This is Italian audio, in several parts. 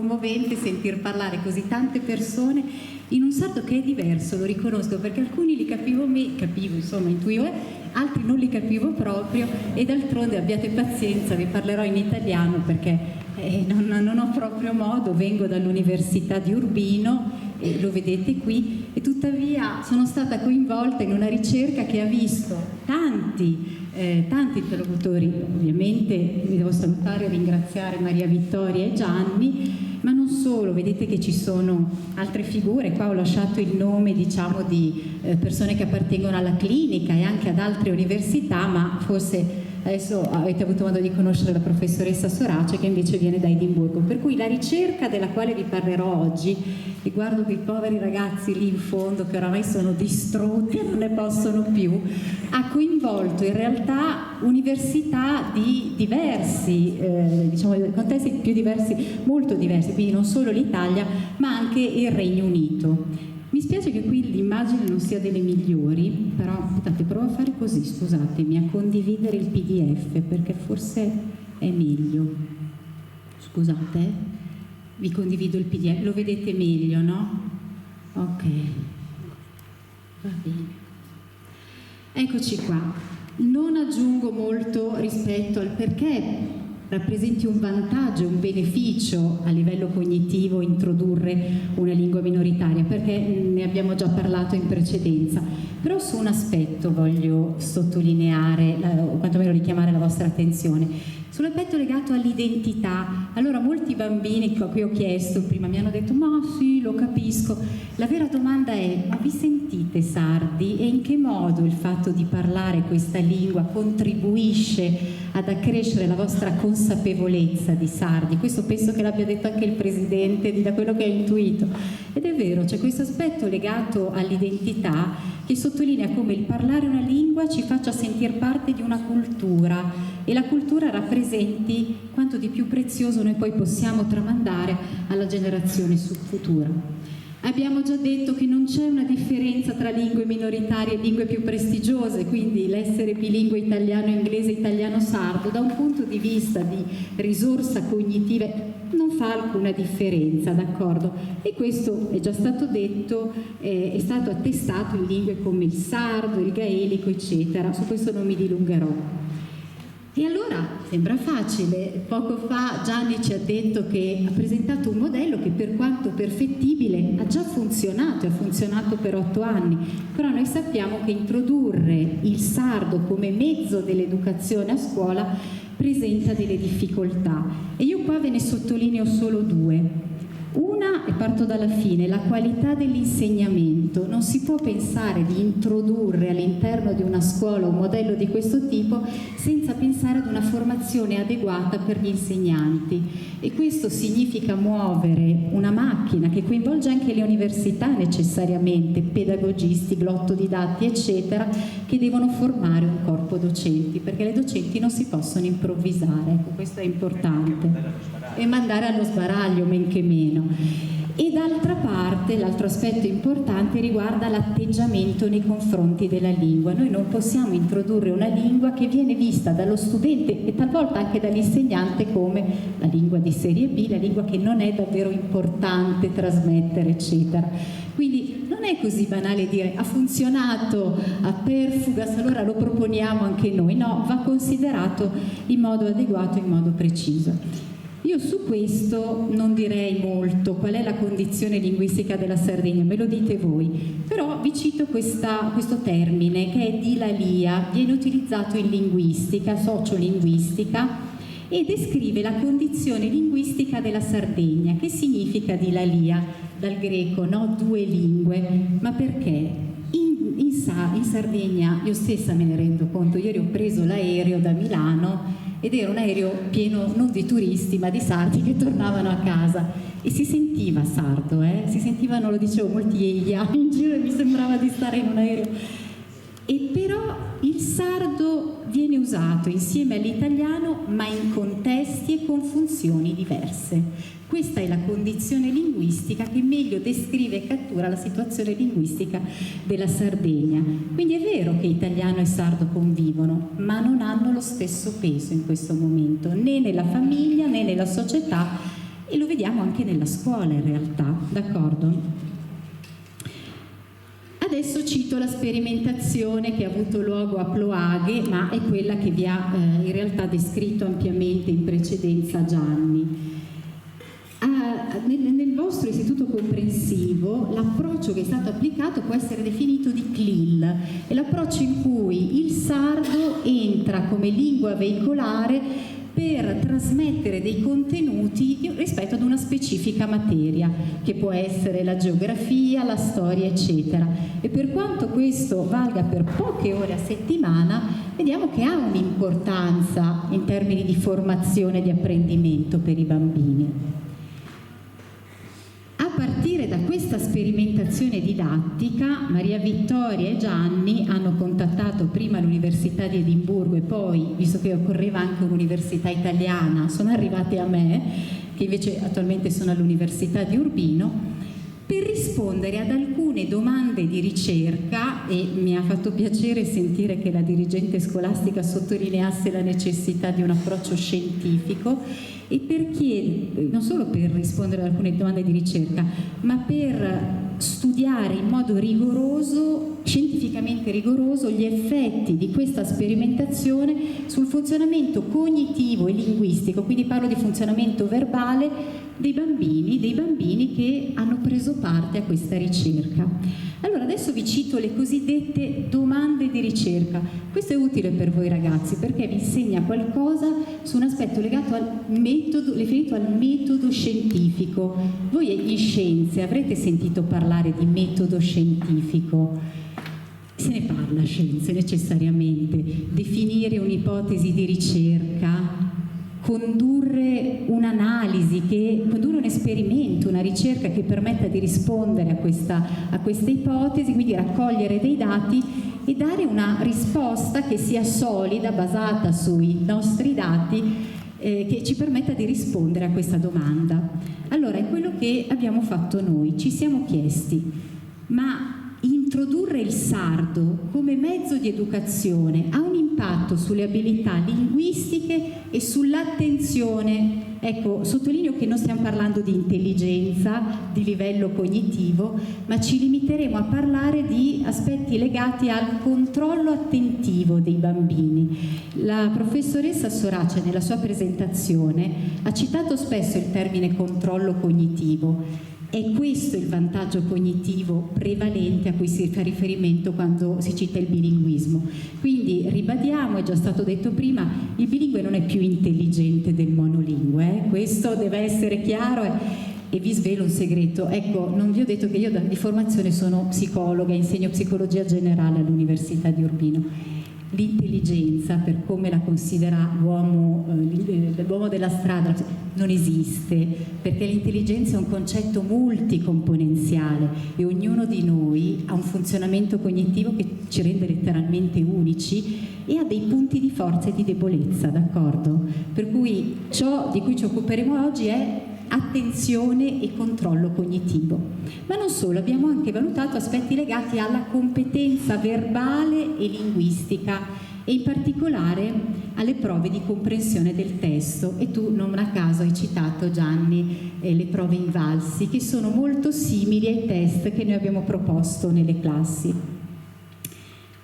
commovente sentir parlare così tante persone in un sardo che è diverso, lo riconosco, perché alcuni li capivo, insomma, intuivo, altri non li capivo proprio, e d'altronde abbiate pazienza, vi parlerò in italiano perché non ho proprio modo, vengo dall'Università di Urbino, lo vedete qui, e tuttavia sono stata coinvolta in una ricerca che ha visto tanti interlocutori. Ovviamente mi devo salutare e ringraziare Maria Vittoria e Gianni, ma non solo, vedete che ci sono altre figure. Qua ho lasciato il nome, diciamo, di persone che appartengono alla clinica e anche ad altre università, ma forse adesso avete avuto modo di conoscere la professoressa Sorace, che invece viene da Edimburgo. Per cui la ricerca della quale vi parlerò oggi, e guardo quei poveri ragazzi lì in fondo che oramai sono distrutti e non ne possono più, ha coinvolto in realtà università di diversi, diciamo, contesti più diversi, molto diversi, quindi non solo l'Italia ma anche il Regno Unito. Mi spiace che qui l'immagine non sia delle migliori, però aspettate, provo a fare così, scusatemi, a condividere il PDF perché forse è meglio. Scusate, vi condivido il PDF, lo vedete meglio, no? Ok, va bene. Eccoci qua. Non aggiungo molto rispetto al perché rappresenti un vantaggio, un beneficio a livello cognitivo introdurre una lingua minoritaria, perché ne abbiamo già parlato in precedenza. Però su un aspetto voglio sottolineare, o quantomeno richiamare la vostra attenzione, sull'aspetto legato all'identità. Allora, molti bambini a cui ho chiesto prima mi hanno detto: ma sì, lo capisco. La vera domanda è: ma vi sentite sardi? E in che modo il fatto di parlare questa lingua contribuisce ad accrescere la vostra consapevolezza di sardi? Questo penso che l'abbia detto anche il Presidente, da quello che ho intuito. Ed è vero, c'è questo aspetto legato all'identità che sottolinea come il parlare una lingua ci faccia sentire parte di una cultura, e la cultura rappresenti quanto di più prezioso noi poi possiamo tramandare alla generazione futura. Abbiamo già detto che non c'è una differenza tra lingue minoritarie e lingue più prestigiose, quindi l'essere bilingue italiano-inglese, italiano-sardo, da un punto di vista di risorsa cognitiva non fa alcuna differenza, d'accordo? E questo è già stato detto, è stato attestato in lingue come il sardo, il gaelico, eccetera. Su questo non mi dilungherò. E allora sembra facile. Poco fa Gianni ci ha detto che ha presentato un modello che, per quanto perfettibile, ha già funzionato, e ha funzionato per 8 anni, però noi sappiamo che introdurre il sardo come mezzo dell'educazione a scuola presenta delle difficoltà, e io qua ve ne sottolineo solo 2. Una, e parto dalla fine, la qualità dell'insegnamento. Non si può pensare di introdurre all'interno di una scuola un modello di questo tipo senza pensare ad una formazione adeguata per gli insegnanti, e questo significa muovere una macchina che coinvolge anche le università necessariamente, pedagogisti, glottodidatti, eccetera, che devono formare un corpo docenti, perché le docenti non si possono improvvisare, ecco, questo è importante, e mandare allo sbaraglio, men che meno. E d'altra parte, l'altro aspetto importante riguarda l'atteggiamento nei confronti della lingua. Noi non possiamo introdurre una lingua che viene vista dallo studente e talvolta anche dall'insegnante come la lingua di serie B, la lingua che non è davvero importante trasmettere, eccetera. Quindi non è così banale dire ha funzionato a perfugas, allora lo proponiamo anche noi. No, va considerato in modo adeguato, in modo preciso. Io su questo non direi molto. Qual è la condizione linguistica della Sardegna? Me lo dite voi. Però vi cito questo termine che è dilalia, viene utilizzato in linguistica, sociolinguistica, e descrive la condizione linguistica della Sardegna. Che significa dilalia? Dal greco, no? 2 lingue. Ma perché? In Sardegna, io stessa me ne rendo conto, ieri ho preso l'aereo da Milano ed era un aereo pieno non di turisti ma di sardi che tornavano a casa, e si sentiva sardo, si sentivano, lo dicevo, molti eia in giro, e mi sembrava di stare in un aereo. E però il sardo viene usato insieme all'italiano ma in contesti e con funzioni diverse. Questa è la condizione linguistica che meglio descrive e cattura la situazione linguistica della Sardegna. Quindi è vero che italiano e sardo convivono, ma non hanno lo stesso peso in questo momento, né nella famiglia né nella società, e lo vediamo anche nella scuola in realtà, d'accordo? Adesso cito la sperimentazione che ha avuto luogo a Ploaghe, ma è quella che vi ha in realtà descritto ampiamente in precedenza Gianni. Nel vostro istituto comprensivo l'approccio che è stato applicato può essere definito di CLIL, è l'approccio in cui il sardo entra come lingua veicolare per trasmettere dei contenuti rispetto ad una specifica materia, che può essere la geografia, la storia, eccetera. E per quanto questo valga per poche ore a settimana, vediamo che ha un'importanza in termini di formazione e di apprendimento per i bambini. A partire da questa sperimentazione didattica, Maria Vittoria e Gianni hanno contattato prima l'Università di Edimburgo e poi, visto che occorreva anche un'università italiana, sono arrivate a me, che invece attualmente sono all'Università di Urbino, per rispondere ad alcune domande di ricerca, e mi ha fatto piacere sentire che la dirigente scolastica sottolineasse la necessità di un approccio scientifico, e non solo per rispondere ad alcune domande di ricerca, ma per studiare in modo rigoroso, scientificamente rigoroso, gli effetti di questa sperimentazione sul funzionamento cognitivo e linguistico, quindi parlo di funzionamento verbale dei bambini che hanno preso parte a questa ricerca. Allora adesso vi cito le cosiddette domande di ricerca. Questo è utile per voi ragazzi perché vi insegna qualcosa su un aspetto legato al metodo, riferito al metodo scientifico. Voi in scienze avrete sentito parlare di metodo scientifico? Se ne parla a scienze necessariamente, definire un'ipotesi di ricerca, condurre un'analisi, condurre un esperimento, una ricerca che permetta di rispondere a questa ipotesi, quindi raccogliere dei dati e dare una risposta che sia solida, basata sui nostri dati, che ci permetta di rispondere a questa domanda. Allora, è quello che abbiamo fatto noi. Ci siamo chiesti, ma introdurre il sardo come mezzo di educazione ha un impatto sulle abilità linguistiche e sull'attenzione? Ecco, sottolineo che non stiamo parlando di intelligenza, di livello cognitivo, ma ci limiteremo a parlare di aspetti legati al controllo attentivo dei bambini. La professoressa Sorace nella sua presentazione ha citato spesso il termine controllo cognitivo. È questo il vantaggio cognitivo prevalente a cui si fa riferimento quando si cita il bilinguismo. Quindi ribadiamo, è già stato detto prima, il bilingue non è più intelligente del monolingue, questo deve essere chiaro e vi svelo un segreto. Ecco, non vi ho detto che io di formazione sono psicologa, insegno psicologia generale all'Università di Urbino. L'intelligenza, per come la considera l'uomo della strada, non esiste, perché l'intelligenza è un concetto multicomponenziale e ognuno di noi ha un funzionamento cognitivo che ci rende letteralmente unici e ha dei punti di forza e di debolezza, d'accordo? Per cui ciò di cui ci occuperemo oggi è attenzione e controllo cognitivo. Ma non solo, abbiamo anche valutato aspetti legati alla competenza verbale e linguistica e in particolare alle prove di comprensione del testo, e tu non a caso hai citato, Gianni, le prove Invalsi, che sono molto simili ai test che noi abbiamo proposto nelle classi.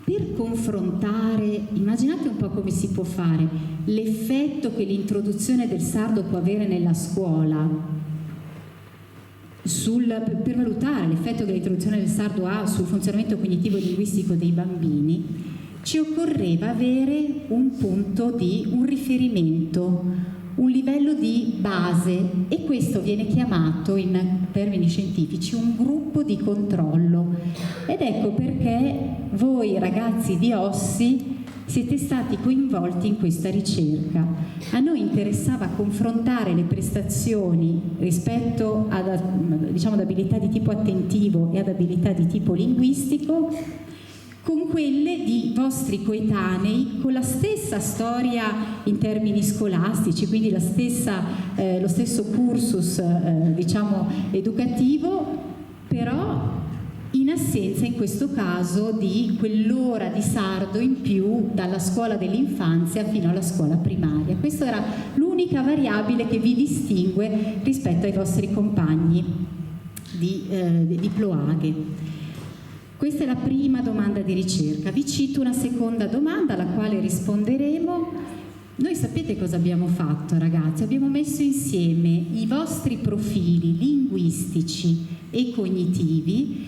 Per confrontare, immaginate un po' come si può fare, l'effetto che l'introduzione del sardo può avere nella scuola, per valutare l'effetto che l'introduzione del sardo ha sul funzionamento cognitivo e linguistico dei bambini, ci occorreva avere un riferimento, un livello di base, e questo viene chiamato in termini scientifici un gruppo di controllo. Ed ecco perché voi ragazzi di Ossi siete stati coinvolti in questa ricerca. A noi interessava confrontare le prestazioni rispetto ad, diciamo, ad abilità di tipo attentivo e ad abilità di tipo linguistico con quelle di vostri coetanei con la stessa storia in termini scolastici, quindi lo stesso cursus diciamo educativo, però in assenza in questo caso di quell'ora di sardo in più dalla scuola dell'infanzia fino alla scuola primaria. Questo era l'unico l'unica variabile che vi distingue rispetto ai vostri compagni di Ploaghe. Questa è la prima domanda di ricerca. Vi cito una seconda domanda alla quale risponderemo. Noi sapete cosa abbiamo fatto, ragazzi? Abbiamo messo insieme i vostri profili linguistici e cognitivi,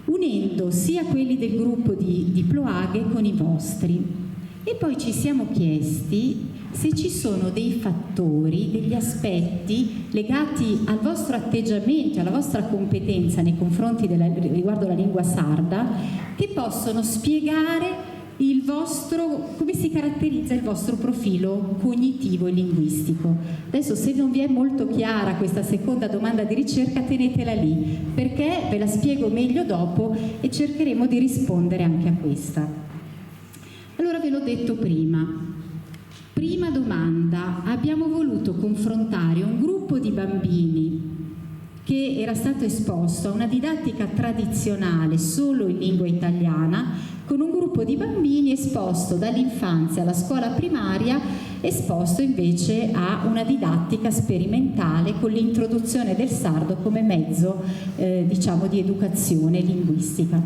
unendo sia quelli del gruppo di Ploaghe con i vostri. E poi ci siamo chiesti se ci sono dei fattori, degli aspetti legati al vostro atteggiamento, alla vostra competenza nei confronti riguardo la lingua sarda, che possono spiegare come si caratterizza il vostro profilo cognitivo e linguistico. Adesso, se non vi è molto chiara questa seconda domanda di ricerca, tenetela lì, perché ve la spiego meglio dopo e cercheremo di rispondere anche a questa. Allora, ve l'ho detto prima. Prima domanda: abbiamo voluto confrontare un gruppo di bambini che era stato esposto a una didattica tradizionale solo in lingua italiana con un gruppo di bambini esposto dall'infanzia alla scuola primaria, esposto invece a una didattica sperimentale con l'introduzione del sardo come mezzo diciamo di educazione linguistica.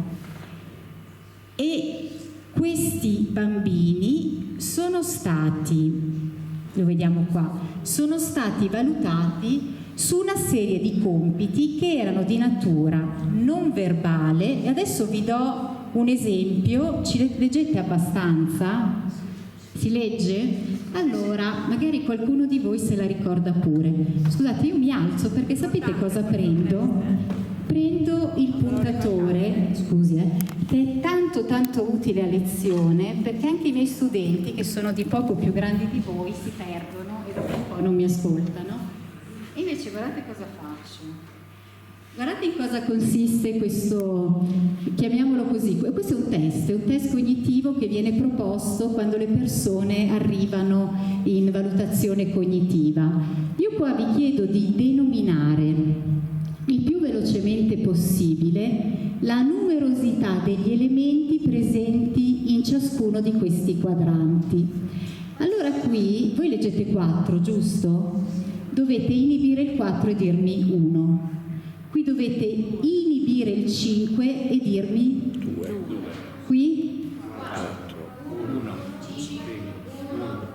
E questi bambini sono stati, lo vediamo qua, sono stati valutati su una serie di compiti che erano di natura non verbale, e adesso vi do un esempio. Ci leggete abbastanza? Si legge? Allora, magari qualcuno di voi se la ricorda pure. Scusate, io mi alzo perché sapete cosa prendo? Prendo il puntatore, scusi, che è tanto utile a lezione, perché anche i miei studenti, che sono di poco più grandi di voi, si perdono e dopo un po' non mi ascoltano. E invece guardate cosa faccio. Guardate in cosa consiste questo, chiamiamolo così, questo è un test cognitivo che viene proposto quando le persone arrivano in valutazione cognitiva. Io qua vi chiedo di denominare il più velocemente possibile la numerosità degli elementi presenti in ciascuno di questi quadranti. Allora qui, voi leggete 4, giusto? Dovete inibire il 4 e dirmi 1. Qui dovete inibire il 5 e dirmi 2. Qui? 4, 1, 5, 1.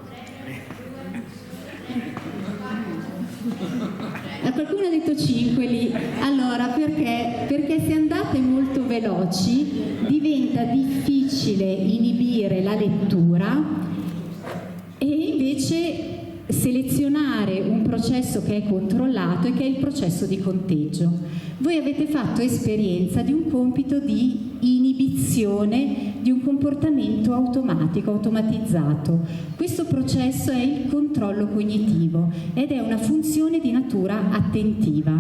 Qualcuno ha detto 5 lì. Allora, perché se andate molto veloci diventa difficile inibire la lettura e invece selezionare un processo che è controllato e che è il processo di conteggio. Voi avete fatto esperienza di un compito di inibizione di un comportamento automatico, automatizzato. Questo processo è il controllo cognitivo ed è una funzione di natura attentiva.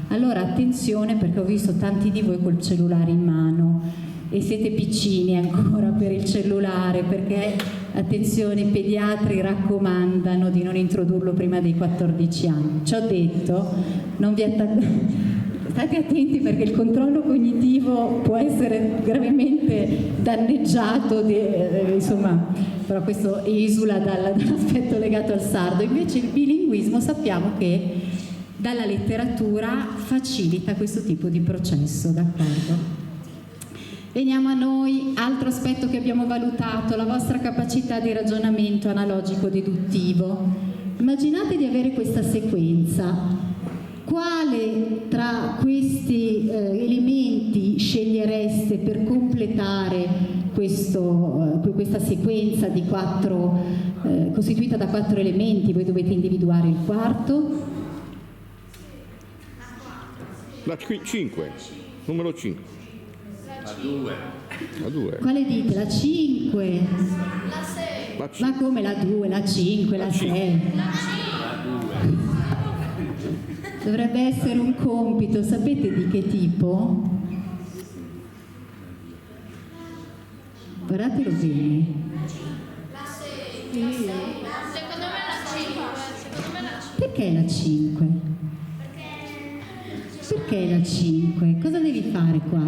Allora attenzione, perché ho visto tanti di voi col cellulare in mano e siete piccini ancora per il cellulare, perché attenzione, i pediatri raccomandano di non introdurlo prima dei 14 anni. Ci ho detto, non vi state attenti, perché il controllo cognitivo può essere gravemente danneggiato, insomma, però questo esula dall'aspetto legato al sardo. Invece il bilinguismo sappiamo che dalla letteratura facilita questo tipo di processo, d'accordo? Veniamo a noi, altro aspetto che abbiamo valutato, la vostra capacità di ragionamento analogico-deduttivo. Immaginate di avere questa sequenza. Quale tra questi elementi scegliereste per completare questa sequenza di costituita da 4 elementi? Voi dovete individuare il quarto. La 5, numero 5. La 2. Quale dite? La 5? La 6. Ma come la 2, la 5, la 6? Dovrebbe essere un compito, sapete di che tipo? Guardatelo bene. La 6. Secondo me la 5. Perché la 5? Perché la 5? Cosa devi fare qua?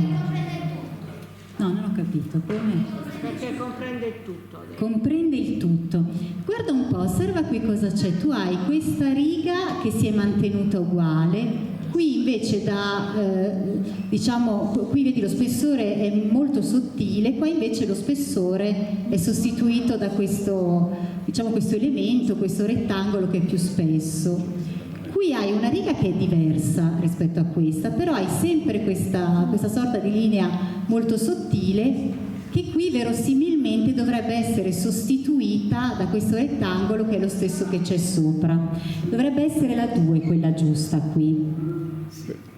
No, non ho ho capito, come? Perché comprende il tutto. Comprende il tutto. Guarda un po', osserva qui cosa c'è. Tu hai questa riga che si è mantenuta uguale, qui invece diciamo, qui vedi lo spessore è molto sottile, qua invece lo spessore è sostituito da questo, diciamo, questo elemento, questo rettangolo che è più spesso. Qui hai una riga che è diversa rispetto a questa, però hai sempre questa sorta di linea molto sottile che qui verosimilmente dovrebbe essere sostituita da questo rettangolo che è lo stesso che c'è sopra. Dovrebbe essere la 2 quella giusta qui.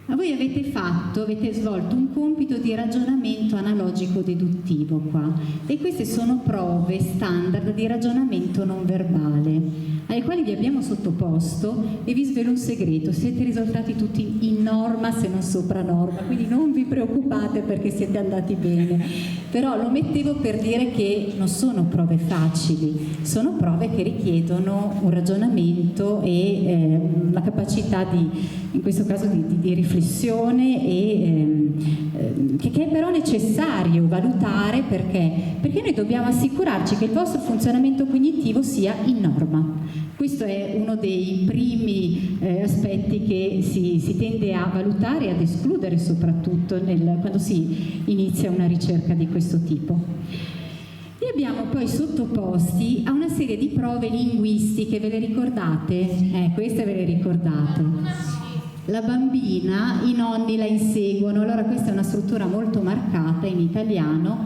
Ma voi avete svolto un compito di ragionamento analogico deduttivo qua, e queste sono prove standard di ragionamento non verbale alle quali vi abbiamo sottoposto, e vi svelo un segreto: siete risultati tutti in norma se non sopra norma, quindi non vi preoccupate perché siete andati bene. Però lo mettevo per dire che non sono prove facili, sono prove che richiedono un ragionamento e una capacità in questo caso di riflessione, che è però necessario valutare perché noi dobbiamo assicurarci che il vostro funzionamento cognitivo sia in norma. Questo è uno dei primi aspetti che si tende a valutare e ad escludere, soprattutto quando si inizia una ricerca di questo tipo. Li abbiamo poi sottoposti a una serie di prove linguistiche, ve le ricordate? Queste ve le ricordate? La bambina, i nonni la inseguono, allora questa è una struttura molto marcata in italiano,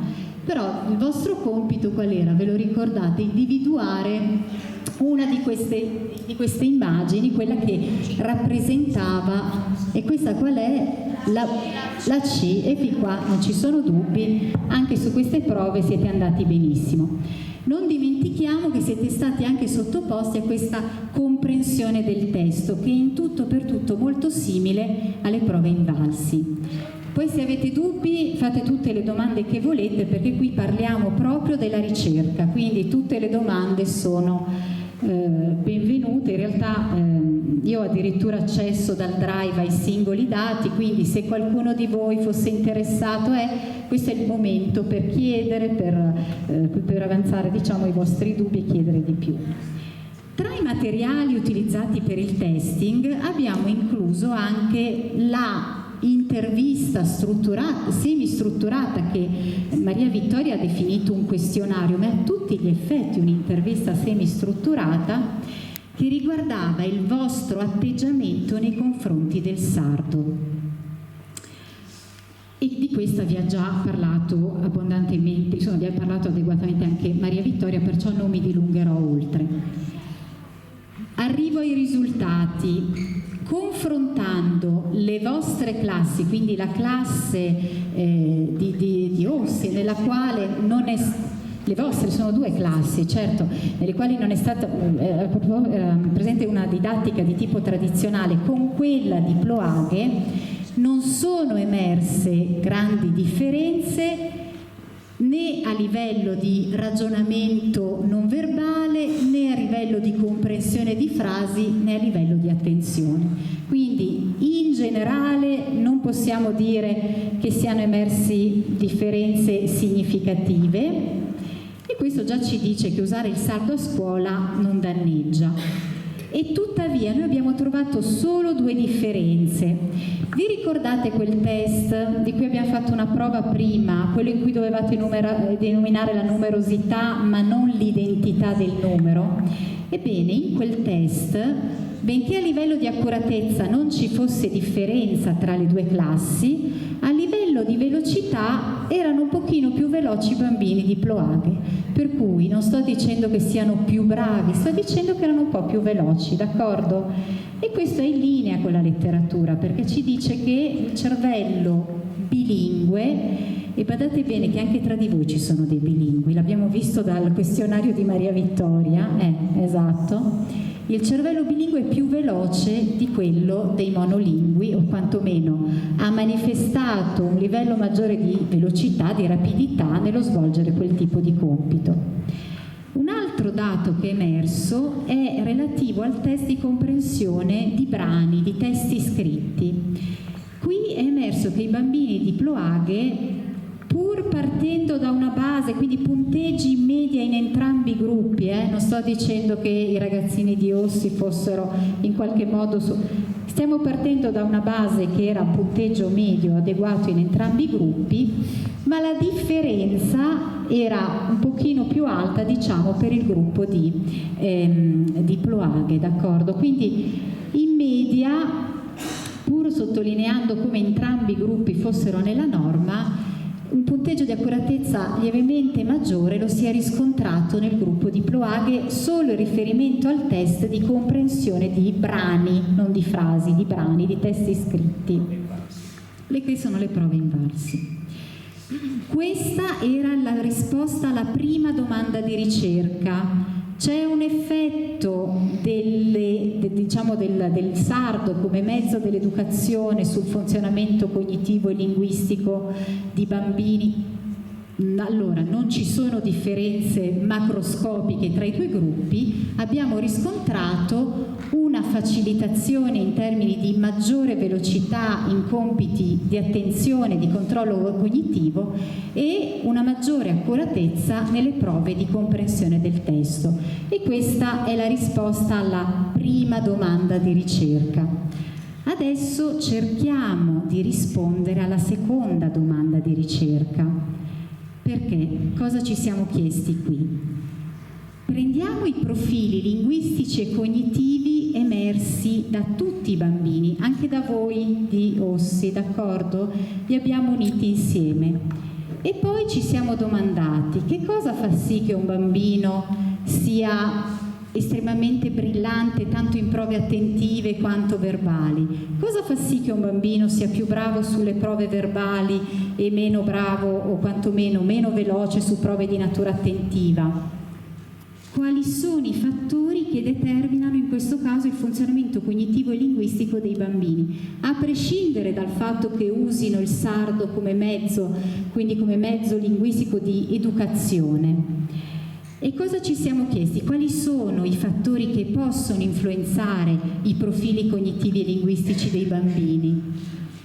però il vostro compito qual era? Ve lo ricordate? Individuare una di queste immagini, quella che rappresentava, e questa qual è? La C, e qui qua non ci sono dubbi, anche su queste prove siete andati benissimo. Non dimentichiamo che siete stati anche sottoposti a questa comprensione del testo, che è in tutto per tutto molto simile alle prove Invalsi. Poi se avete dubbi fate tutte le domande che volete, perché qui parliamo proprio della ricerca, quindi tutte le domande sono benvenute. In realtà io ho addirittura accesso dal drive ai singoli dati, quindi se qualcuno di voi fosse interessato, questo è il momento per chiedere, per avanzare, diciamo, i vostri dubbi e chiedere di più. Tra i materiali utilizzati per il testing abbiamo incluso anche la intervista semistrutturata, che Maria Vittoria ha definito un questionario, ma a tutti gli effetti un'intervista semistrutturata, che riguardava il vostro atteggiamento nei confronti del sardo. E di questa vi ha già parlato abbondantemente, insomma vi ha parlato adeguatamente anche Maria Vittoria, perciò non mi dilungherò oltre. Arrivo ai risultati. Confrontando le vostre classi, quindi la classe di Ossi, nella quale non è... Le vostre sono 2 classi, certo, nelle quali non è stata presente una didattica di tipo tradizionale, con quella di Ploaghe non sono emerse grandi differenze né a livello di ragionamento non verbale, né a livello di comprensione di frasi, né a livello di attenzione. Quindi in generale non possiamo dire che siano emersi differenze significative, e questo già ci dice che usare il sardo a scuola non danneggia. E tuttavia noi abbiamo trovato solo 2 differenze. Vi ricordate quel test di cui abbiamo fatto una prova prima, quello in cui dovevate denominare la numerosità ma non l'identità del numero? Ebbene, in quel test, benché a livello di accuratezza non ci fosse differenza tra le 2 classi, a livello di velocità erano un pochino più veloci i bambini di Ploaghe. Per cui non sto dicendo che siano più bravi, sto dicendo che erano un po' più veloci, d'accordo? E questo è in linea con la letteratura, perché ci dice che il cervello bilingue, e badate bene che anche tra di voi ci sono dei bilingui, l'abbiamo visto dal questionario di Maria Vittoria, esatto, il cervello bilingue è più veloce di quello dei monolingui, o quantomeno ha manifestato un livello maggiore di velocità, di rapidità nello svolgere quel tipo di compito. Un altro dato che è emerso è relativo al test di comprensione di brani, di testi scritti. Qui è emerso che i bambini di Ploaghe, pur pur partendo da una base, quindi punteggi in media in entrambi i gruppi, non sto dicendo che i ragazzini di Ossi fossero in qualche modo stiamo partendo da una base che era un punteggio medio adeguato in entrambi i gruppi, ma la differenza era un pochino più alta, diciamo, per il gruppo di Ploaghe, d'accordo? Quindi in media, pur sottolineando come entrambi i gruppi fossero nella norma, un punteggio di accuratezza lievemente maggiore lo si è riscontrato nel gruppo di Ploaghe solo in riferimento al test di comprensione di brani, non di frasi, di brani, di testi scritti. Qui sono le prove invalsi. Questa era la risposta alla prima domanda di ricerca. C'è un effetto del sardo come mezzo dell'educazione sul funzionamento cognitivo e linguistico di bambini? Allora, non ci sono differenze macroscopiche tra i due gruppi, abbiamo riscontrato una facilitazione in termini di maggiore velocità in compiti di attenzione, di controllo cognitivo e una maggiore accuratezza nelle prove di comprensione del testo. E questa è la risposta alla prima domanda di ricerca. Adesso cerchiamo di rispondere alla seconda domanda di ricerca. Perché? Cosa ci siamo chiesti qui? Prendiamo i profili linguistici e cognitivi emersi da tutti i bambini, anche da voi di Ossi, d'accordo? Li abbiamo uniti insieme. E poi ci siamo domandati che cosa fa sì che un bambino sia estremamente brillante tanto in prove attentive quanto verbali? Cosa fa sì che un bambino sia più bravo sulle prove verbali e meno bravo o quantomeno meno veloce su prove di natura attentiva? Quali sono i fattori che determinano in questo caso il funzionamento cognitivo e linguistico dei bambini, a prescindere dal fatto che usino il sardo come mezzo, quindi come mezzo linguistico di educazione? E cosa ci siamo chiesti? Quali sono i fattori che possono influenzare i profili cognitivi e linguistici dei bambini?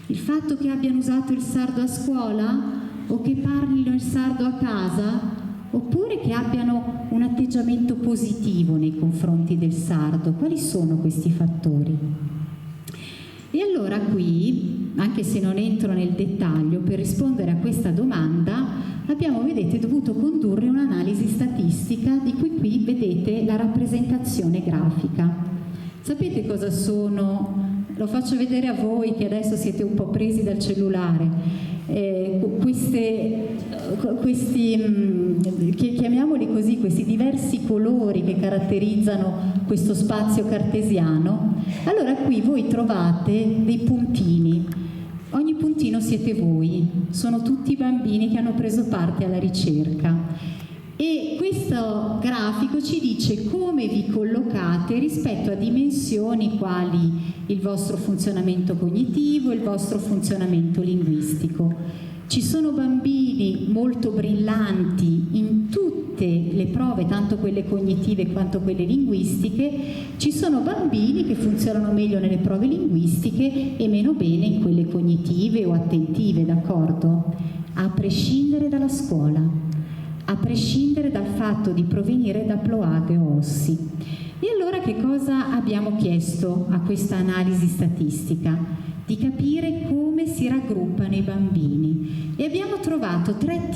Il fatto che abbiano usato il sardo a scuola o che parlino il sardo a casa? Oppure che abbiano un atteggiamento positivo nei confronti del sardo? Quali sono questi fattori? E allora qui, anche se non entro nel dettaglio, per rispondere a questa domanda abbiamo, vedete, dovuto condurre un'analisi statistica di cui qui vedete la rappresentazione grafica. Sapete cosa sono? Lo faccio vedere a voi che adesso siete un po' presi dal cellulare. Chiamiamoli così, questi diversi colori che caratterizzano questo spazio cartesiano. Allora qui voi trovate dei puntini. Ogni puntino siete voi, sono tutti i bambini che hanno preso parte alla ricerca. E questo grafico ci dice come vi collocate rispetto a dimensioni quali il vostro funzionamento cognitivo, il vostro funzionamento linguistico. Ci sono bambini molto brillanti in tutte le prove, tanto quelle cognitive quanto quelle linguistiche. Ci sono bambini che funzionano meglio nelle prove linguistiche e meno bene in quelle cognitive o attentive, d'accordo? A prescindere dalla scuola, a prescindere dal fatto di provenire da Ploaghe o Ossi. E allora che cosa abbiamo chiesto a questa analisi statistica? Di capire come si raggruppano i bambini. E abbiamo trovato tre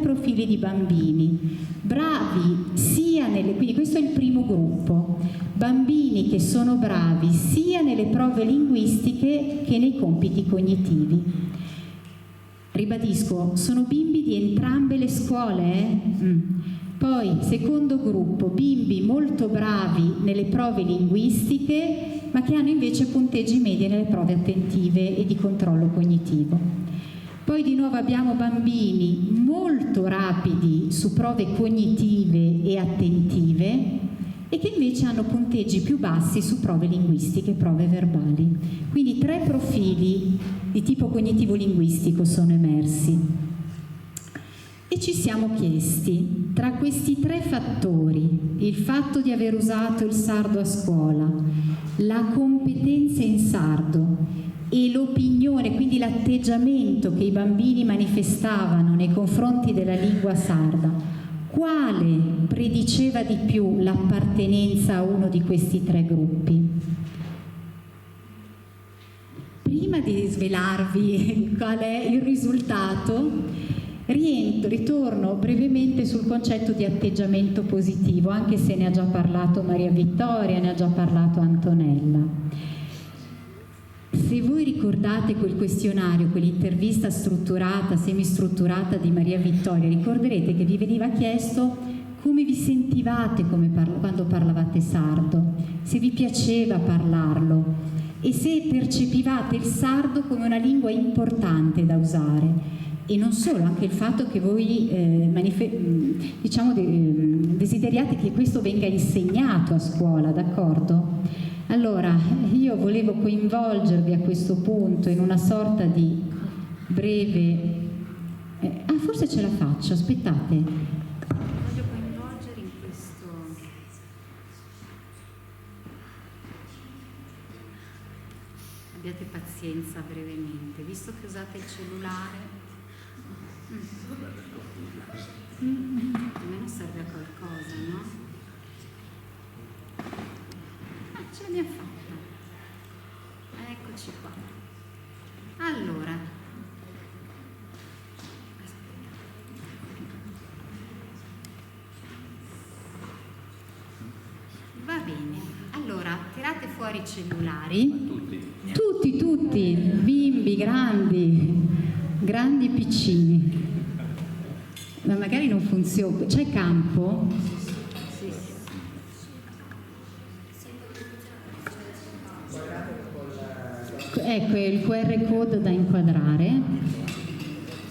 profili di bambini. Bravi sia nelle, quindi questo è il primo gruppo, bambini che sono bravi sia nelle prove linguistiche che nei compiti cognitivi. Ribadisco, sono bimbi di entrambe le scuole, Poi, secondo gruppo, bimbi molto bravi nelle prove linguistiche, ma che hanno invece punteggi medi nelle prove attentive e di controllo cognitivo. Poi di nuovo abbiamo bambini molto rapidi su prove cognitive e attentive e che invece hanno punteggi più bassi su prove linguistiche e prove verbali. Quindi 3 profili di tipo cognitivo-linguistico sono emersi. E ci siamo chiesti, tra questi 3 fattori, il fatto di aver usato il sardo a scuola, la competenza in sardo e l'opinione, quindi l'atteggiamento che i bambini manifestavano nei confronti della lingua sarda, quale prediceva di più l'appartenenza a uno di questi tre gruppi? Prima di svelarvi qual è il risultato, ritorno brevemente sul concetto di atteggiamento positivo, anche se ne ha già parlato Maria Vittoria, ne ha già parlato Antonella. Se voi ricordate quel questionario, quell'intervista strutturata, semistrutturata di Maria Vittoria, ricorderete che vi veniva chiesto come vi sentivate quando parlavate sardo, se vi piaceva parlarlo e se percepivate il sardo come una lingua importante da usare. E non solo, anche il fatto che voi desideriate che questo venga insegnato a scuola, d'accordo? Allora, io volevo coinvolgervi a questo punto in una sorta di breve... forse ce la faccio, aspettate. Voglio coinvolgere in questo... Abbiate pazienza brevemente, visto che usate il cellulare... almeno serve a qualcosa, no? Ce l'abbiamo fatta. Eccoci qua. Allora, va bene. Allora, tirate fuori i cellulari. Tutti, bimbi, grandi e piccini. Ma magari non funziona. C'è campo? Sì. Ecco, è il QR code da inquadrare.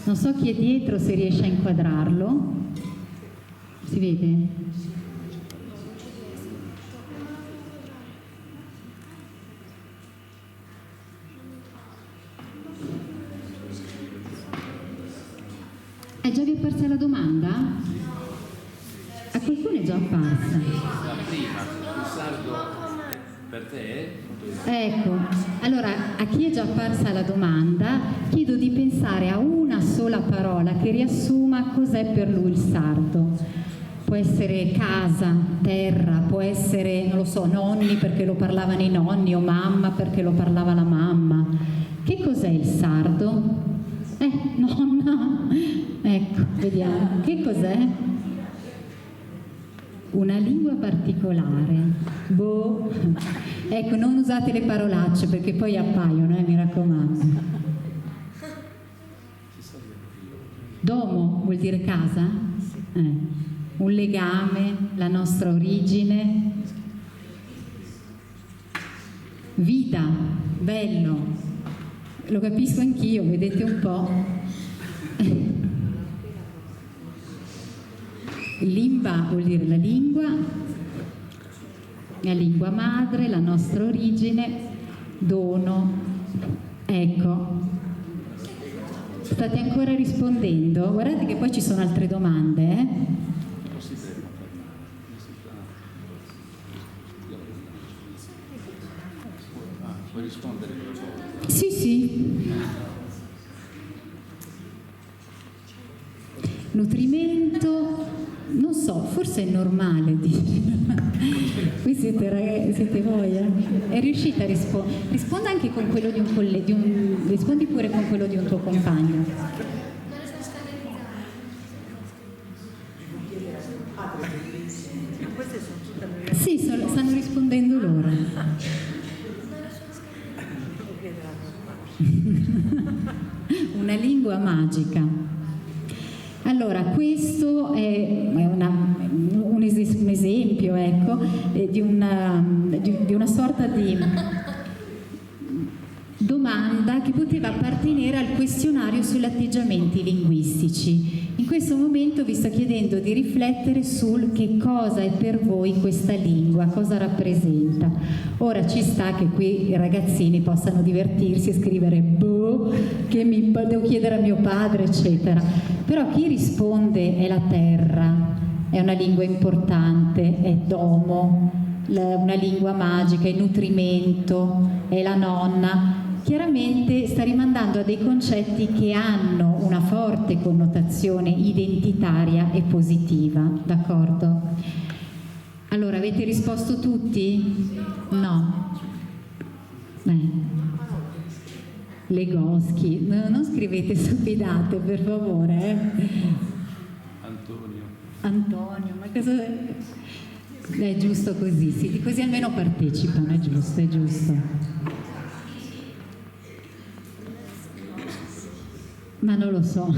Non so chi è dietro, se riesce a inquadrarlo. Si vede? Già vi è apparsa la domanda? A qualcuno è già apparsa. Prima, il sardo per te? Ecco, allora a chi è già apparsa la domanda chiedo di pensare a una sola parola che riassuma cos'è per lui il sardo. Può essere casa, terra, può essere, non lo so, nonni perché lo parlavano i nonni o mamma perché lo parlava la mamma. Che cos'è il sardo? Nonna, ecco, vediamo, che cos'è? Una lingua particolare, boh, ecco, non usate le parolacce perché poi appaiono, mi raccomando. Domo vuol dire casa? Un legame, la nostra origine. Vita, bello. Lo capisco anch'io, vedete un po'. Limba vuol dire la lingua madre, la nostra origine, dono. Ecco. State ancora rispondendo? Guardate che poi ci sono altre domande, Puoi rispondere? Sì. Nutrimento, non so, forse è normale dire. Qui siete voi, È riuscita a rispondere? Risponda anche con quello di un collega, rispondi pure con quello di un tuo compagno. Sì, stanno rispondendo loro. Una lingua magica. Allora, questo è un esempio, ecco, di una sorta di domanda che poteva appartenere al questionario sugli atteggiamenti linguistici. In questo momento vi sto chiedendo di riflettere sul che cosa è per voi questa lingua, cosa rappresenta. Ora ci sta che qui i ragazzini possano divertirsi e scrivere boh, che devo chiedere a mio padre, eccetera. Però chi risponde è la terra, è una lingua importante, è domo, una lingua magica, è nutrimento, è la nonna. chiaramente sta rimandando a dei concetti che hanno una forte connotazione identitaria e positiva, d'accordo? Allora, avete risposto tutti? No. Legoschi, no, non scrivete stupidate per favore. Antonio, ma cosa è giusto così, sì, così almeno partecipano, è giusto, è giusto. Ma non lo so.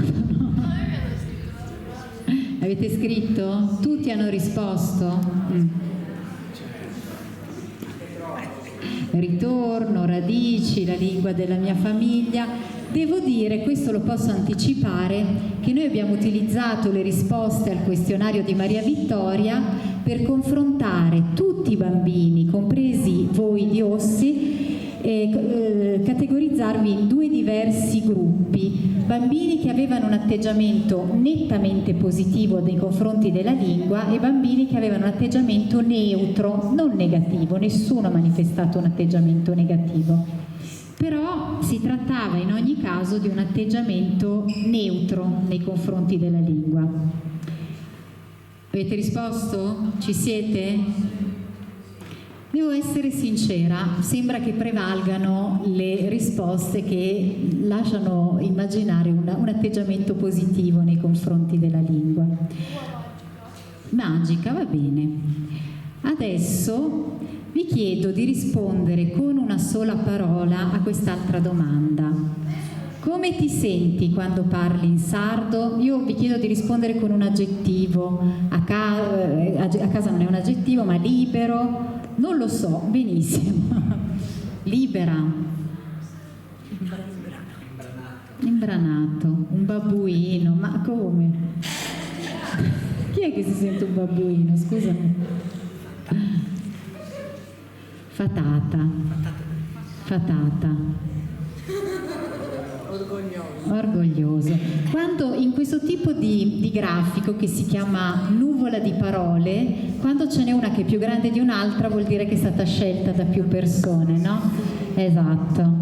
Avete scritto? Tutti hanno risposto? Ritorno, radici, la lingua della mia famiglia. Devo dire, questo lo posso anticipare, che noi abbiamo utilizzato le risposte al questionario di Maria Vittoria per confrontare tutti i bambini, compresi voi di Ossi, e categorizzarvi in due diversi gruppi: bambini che avevano un atteggiamento nettamente positivo nei confronti della lingua e bambini che avevano un atteggiamento neutro, non negativo. Nessuno ha manifestato un atteggiamento negativo, però si trattava in ogni caso di un atteggiamento neutro nei confronti della lingua. Avete risposto? Ci siete? Devo essere sincera, sembra che prevalgano le risposte che lasciano immaginare un atteggiamento positivo nei confronti della lingua. Magica, va bene. Adesso vi chiedo di rispondere con una sola parola a quest'altra domanda. Come ti senti quando parli in sardo? Io vi chiedo di rispondere con un aggettivo. A casa non è un aggettivo, ma libero. Non lo so, benissimo. Libera. Imbranato. Un babbuino. Ma come? Chi è che si sente un babbuino? Scusami. Fatata. Fatata. Orgoglioso. Quando in questo tipo di grafico che si chiama nuvola di parole, quando ce n'è una che è più grande di un'altra vuol dire che è stata scelta da più persone, no? Esatto.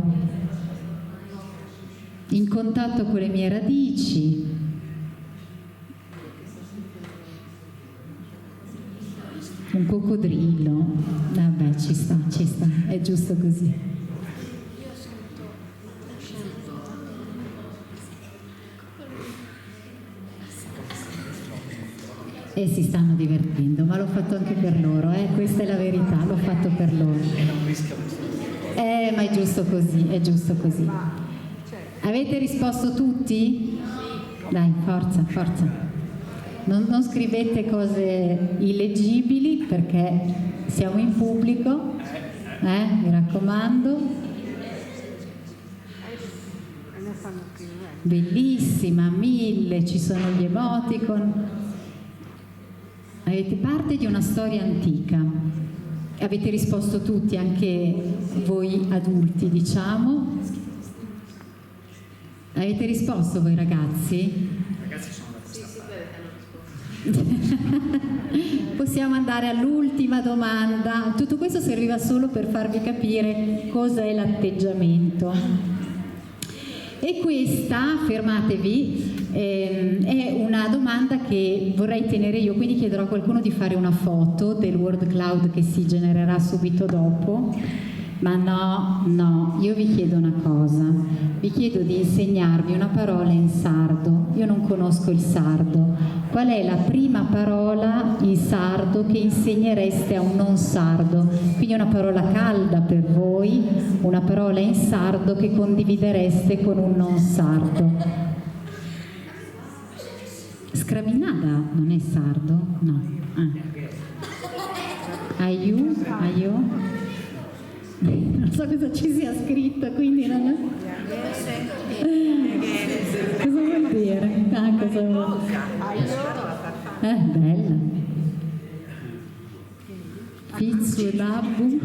In contatto con le mie radici. Un coccodrillo. Vabbè, ci sta, è giusto così. E si stanno divertendo, ma l'ho fatto anche per loro, questa è la verità, l'ho fatto per loro. Ma è giusto così, è giusto così. Avete risposto tutti? Dai, forza, forza. Non scrivete cose illeggibili perché siamo in pubblico, mi raccomando. Bellissima, 1000, ci sono gli emoticon. Avete parte di una storia antica. Avete risposto tutti, anche voi adulti, diciamo. Avete risposto voi ragazzi? Ragazzi sono Possiamo andare all'ultima domanda. Tutto questo serviva solo per farvi capire cosa è l'atteggiamento. E questa, fermatevi, è una domanda che vorrei tenere io, quindi chiederò a qualcuno di fare una foto del word cloud che si genererà subito dopo. Ma no, io vi chiedo una cosa, vi chiedo di insegnarmi una parola in sardo. Io non conosco il sardo. Qual è la prima parola in sardo che insegnereste a un non sardo? Quindi una parola calda per voi, una parola in sardo che condividereste con un non sardo. Scraminada non è sardo? No. Aiu? Non so cosa ci sia scritto, quindi non è... Cosa vuol dire? Cosa vuol dire? Bella. Fizzu labu.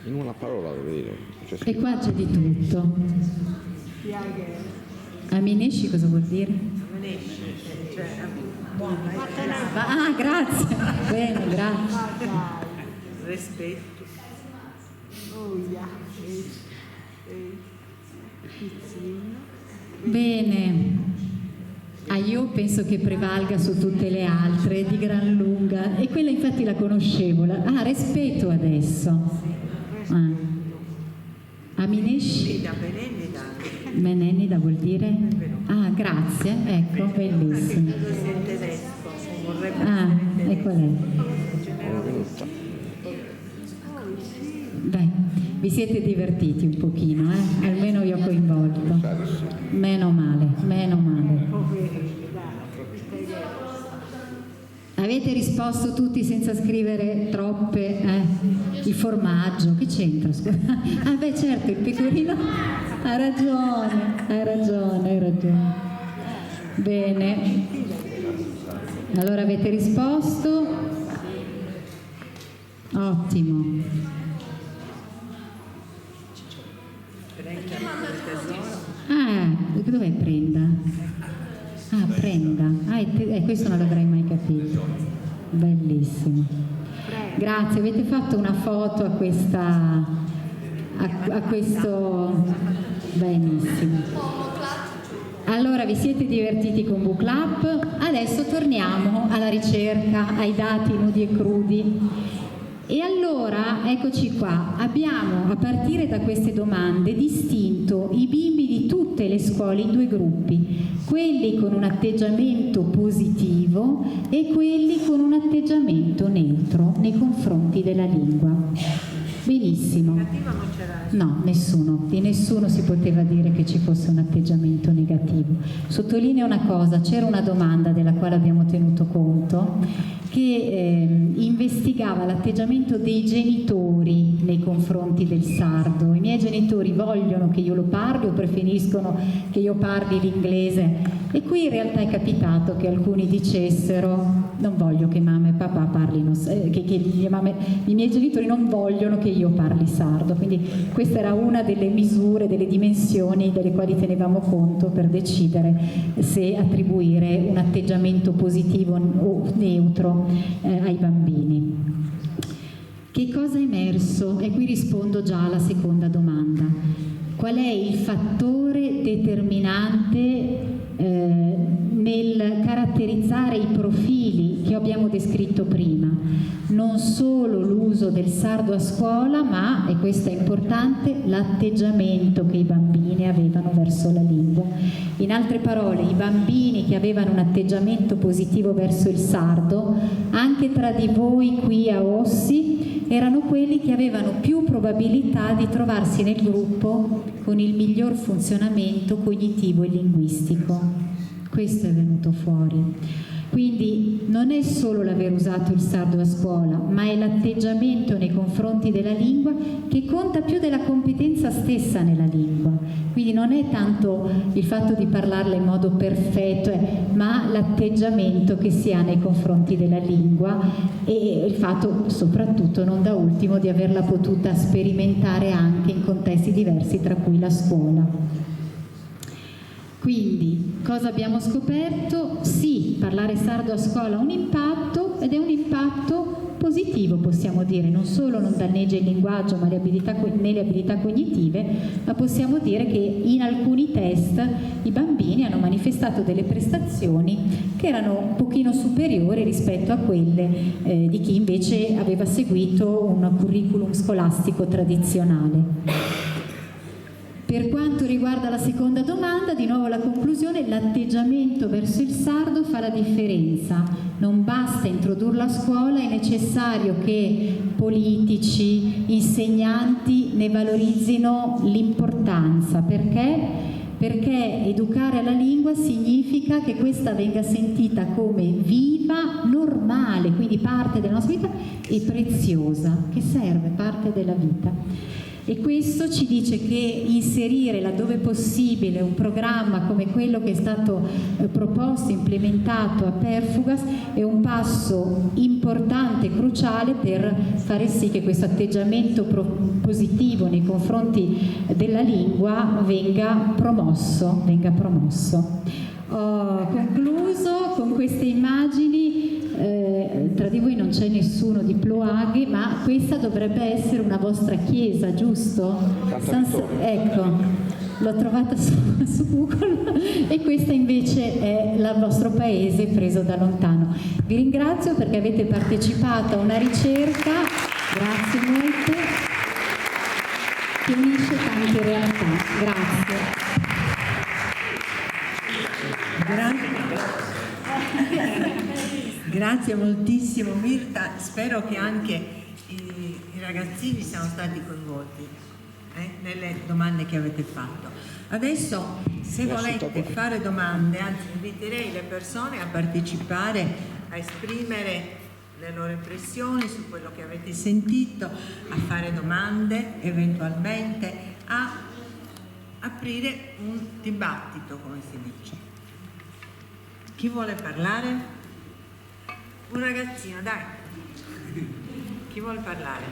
In una parola devo dire. E qua c'è di tutto. Aminesci cosa vuol dire? Cioè, Ah, grazie. Bene, grazie. rispetto. Oh, yeah. Pizzino. Bene. Ah, io penso che prevalga su tutte le altre di gran lunga, e quella infatti la conoscevo. Rispetto adesso. Aminesci? Menenida vuol dire? Ah, grazie, ecco, bellissimo. Ah, ecco lei. Beh, vi siete divertiti un pochino, almeno vi ho coinvolto. Meno male, meno male. Avete risposto tutti senza scrivere troppe, il formaggio, che c'entra? Ah beh certo, il pecorino, hai ragione. Bene, allora avete risposto, ottimo. Dov'è Prenda? Ah, Prenda. Questo non l'avrei mai capito. Bellissimo. Grazie, avete fatto una foto a questo. Benissimo. Allora, vi siete divertiti con Book Club? Adesso torniamo alla ricerca, ai dati nudi e crudi. E allora, eccoci qua, abbiamo a partire da queste domande distinto i bimbi di tutte le scuole in due gruppi, quelli con un atteggiamento positivo e quelli con un atteggiamento neutro nei confronti della lingua. Benissimo. No, nessuno. Di nessuno si poteva dire che ci fosse un atteggiamento negativo. Sottolineo una cosa, c'era una domanda della quale abbiamo tenuto conto che investigava l'atteggiamento dei genitori nei confronti del sardo. I miei genitori vogliono che io lo parli o preferiscono che io parli l'inglese? E qui in realtà è capitato che alcuni dicessero: non voglio che mamma e papà parlino, i miei genitori non vogliono che io parli sardo. Quindi questa era una delle misure, delle dimensioni delle quali tenevamo conto per decidere se attribuire un atteggiamento positivo o neutro ai bambini. Che cosa è emerso? E qui rispondo già alla seconda domanda. Qual è il fattore determinante nel caratterizzare i profili che abbiamo descritto prima? Non solo l'uso del sardo a scuola, ma, e questo è importante, l'atteggiamento che i bambini avevano verso la lingua. In altre parole, i bambini che avevano un atteggiamento positivo verso il sardo, anche tra di voi qui a Ossi, erano quelli che avevano più probabilità di trovarsi nel gruppo con il miglior funzionamento cognitivo e linguistico. Questo è venuto fuori. Quindi non è solo l'aver usato il sardo a scuola, ma è l'atteggiamento nei confronti della lingua che conta più della competenza stessa nella lingua. Quindi non è tanto il fatto di parlarla in modo perfetto, ma l'atteggiamento che si ha nei confronti della lingua e il fatto, soprattutto non da ultimo, di averla potuta sperimentare anche in contesti diversi, tra cui la scuola. Quindi, cosa abbiamo scoperto? Sì, parlare sardo a scuola ha un impatto, ed è un impatto positivo, possiamo dire. Non solo non danneggia il linguaggio né le abilità cognitive, ma possiamo dire che in alcuni test i bambini hanno manifestato delle prestazioni che erano un pochino superiori rispetto a quelle di chi invece aveva seguito un curriculum scolastico tradizionale. Per quanto riguarda la seconda domanda, di nuovo la conclusione: l'atteggiamento verso il sardo fa la differenza. Non basta introdurlo a scuola, è necessario che politici, insegnanti ne valorizzino l'importanza. Perché? Perché educare alla lingua significa che questa venga sentita come viva, normale, quindi parte della nostra vita, e preziosa, che serve, parte della vita. e questo ci dice che inserire laddove possibile un programma come quello che è stato proposto, implementato a Perfugas è un passo importante e cruciale per fare sì che questo atteggiamento positivo nei confronti della lingua venga promosso. Ho concluso con queste immagini. Tra di voi non c'è nessuno di Ploaghe, ma questa dovrebbe essere una vostra chiesa, giusto? Ecco, l'ho trovata su Google e questa invece è il vostro paese preso da lontano. Vi ringrazio perché avete partecipato a una ricerca, grazie molte, che unisce tante realtà. Grazie. Grazie moltissimo Mirta, spero che anche i ragazzini siano stati coinvolti nelle domande che avete fatto. Adesso se volete fare domande, anzi inviterei le persone a partecipare, a esprimere le loro impressioni su quello che avete sentito, a fare domande, eventualmente a aprire un dibattito, come si dice. Chi vuole parlare? Un ragazzino, dai. Chi vuole parlare?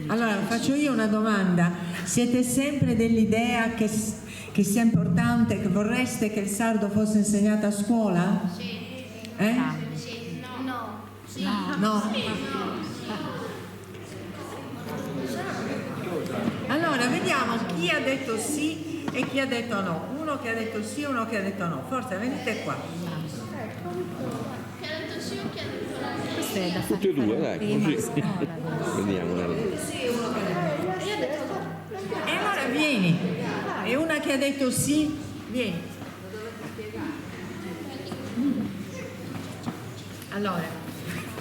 Allora, faccio io una domanda. Siete sempre dell'idea che sia importante, che vorreste che il sardo fosse insegnato a scuola? Sì. Sì. No. Sì. No? Allora, vediamo chi ha detto sì e chi ha detto no. Uno che ha detto sì e uno che ha detto no. Forza, venite qua. Chi ha detto sì o chi ha detto no? Questo è da fare Tutti e due, dai, prima così. a scuola. Vediamo. E allora vieni. E una che ha detto sì, vieni. Allora,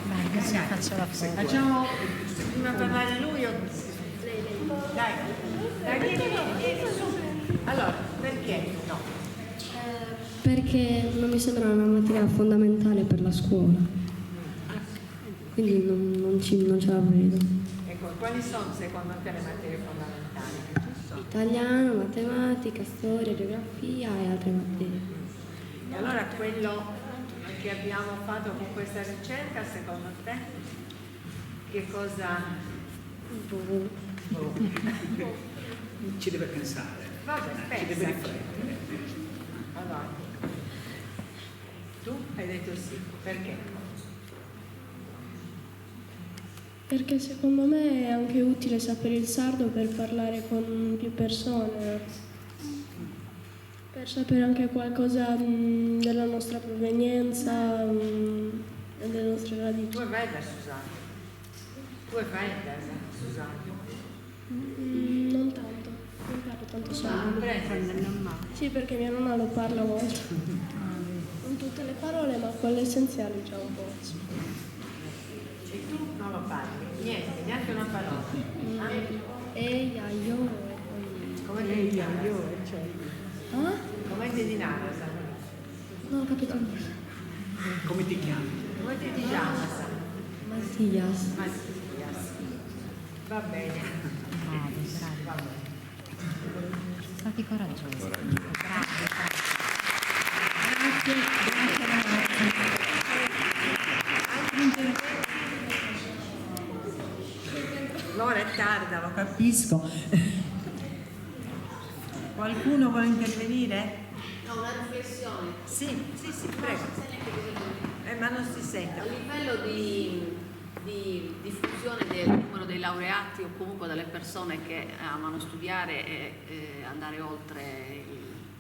Dai, così faccio la foto. facciamo prima parlare lui o... Dai, vieni su. Allora, perché no? Perché non mi sembra una materia fondamentale per la scuola, quindi non ce la vedo. Ecco, quali sono secondo te le materie fondamentali? Italiano, matematica, storia, geografia e altre materie. E allora quello che abbiamo fatto con questa ricerca, secondo te, che cosa... Ci deve pensare, Vabbè, ci deve pensa. riflettere. Allora, tu hai detto sì, perché? Perché secondo me è anche utile sapere il sardo per parlare con più persone, per sapere anche qualcosa della nostra provenienza e delle nostre Tu radici. è bella, Susanna. Tu è bella, Susanna. Non tanto, non parlo tanto sardo. Prende. Sì, perché mia nonna lo parla molto. Non tutte le parole, ma quelle essenziali già un po'. E tu non lo parli, niente, neanche una parola. Eia, io. Come ti chiami? Ah? Come ti chiami? Non ho capito. Come ti chiami? Come ti chiami? Mattias. Mattias. Va bene. Va bene. Stati coraggiosi. Bravi. Grazie, ragazzi. Altri interventi? L'ora è tarda, lo capisco. Qualcuno vuole intervenire? No, una riflessione. Sì, prego. Ma non si sente. A livello di diffusione del numero dei laureati o comunque delle persone che amano studiare e andare oltre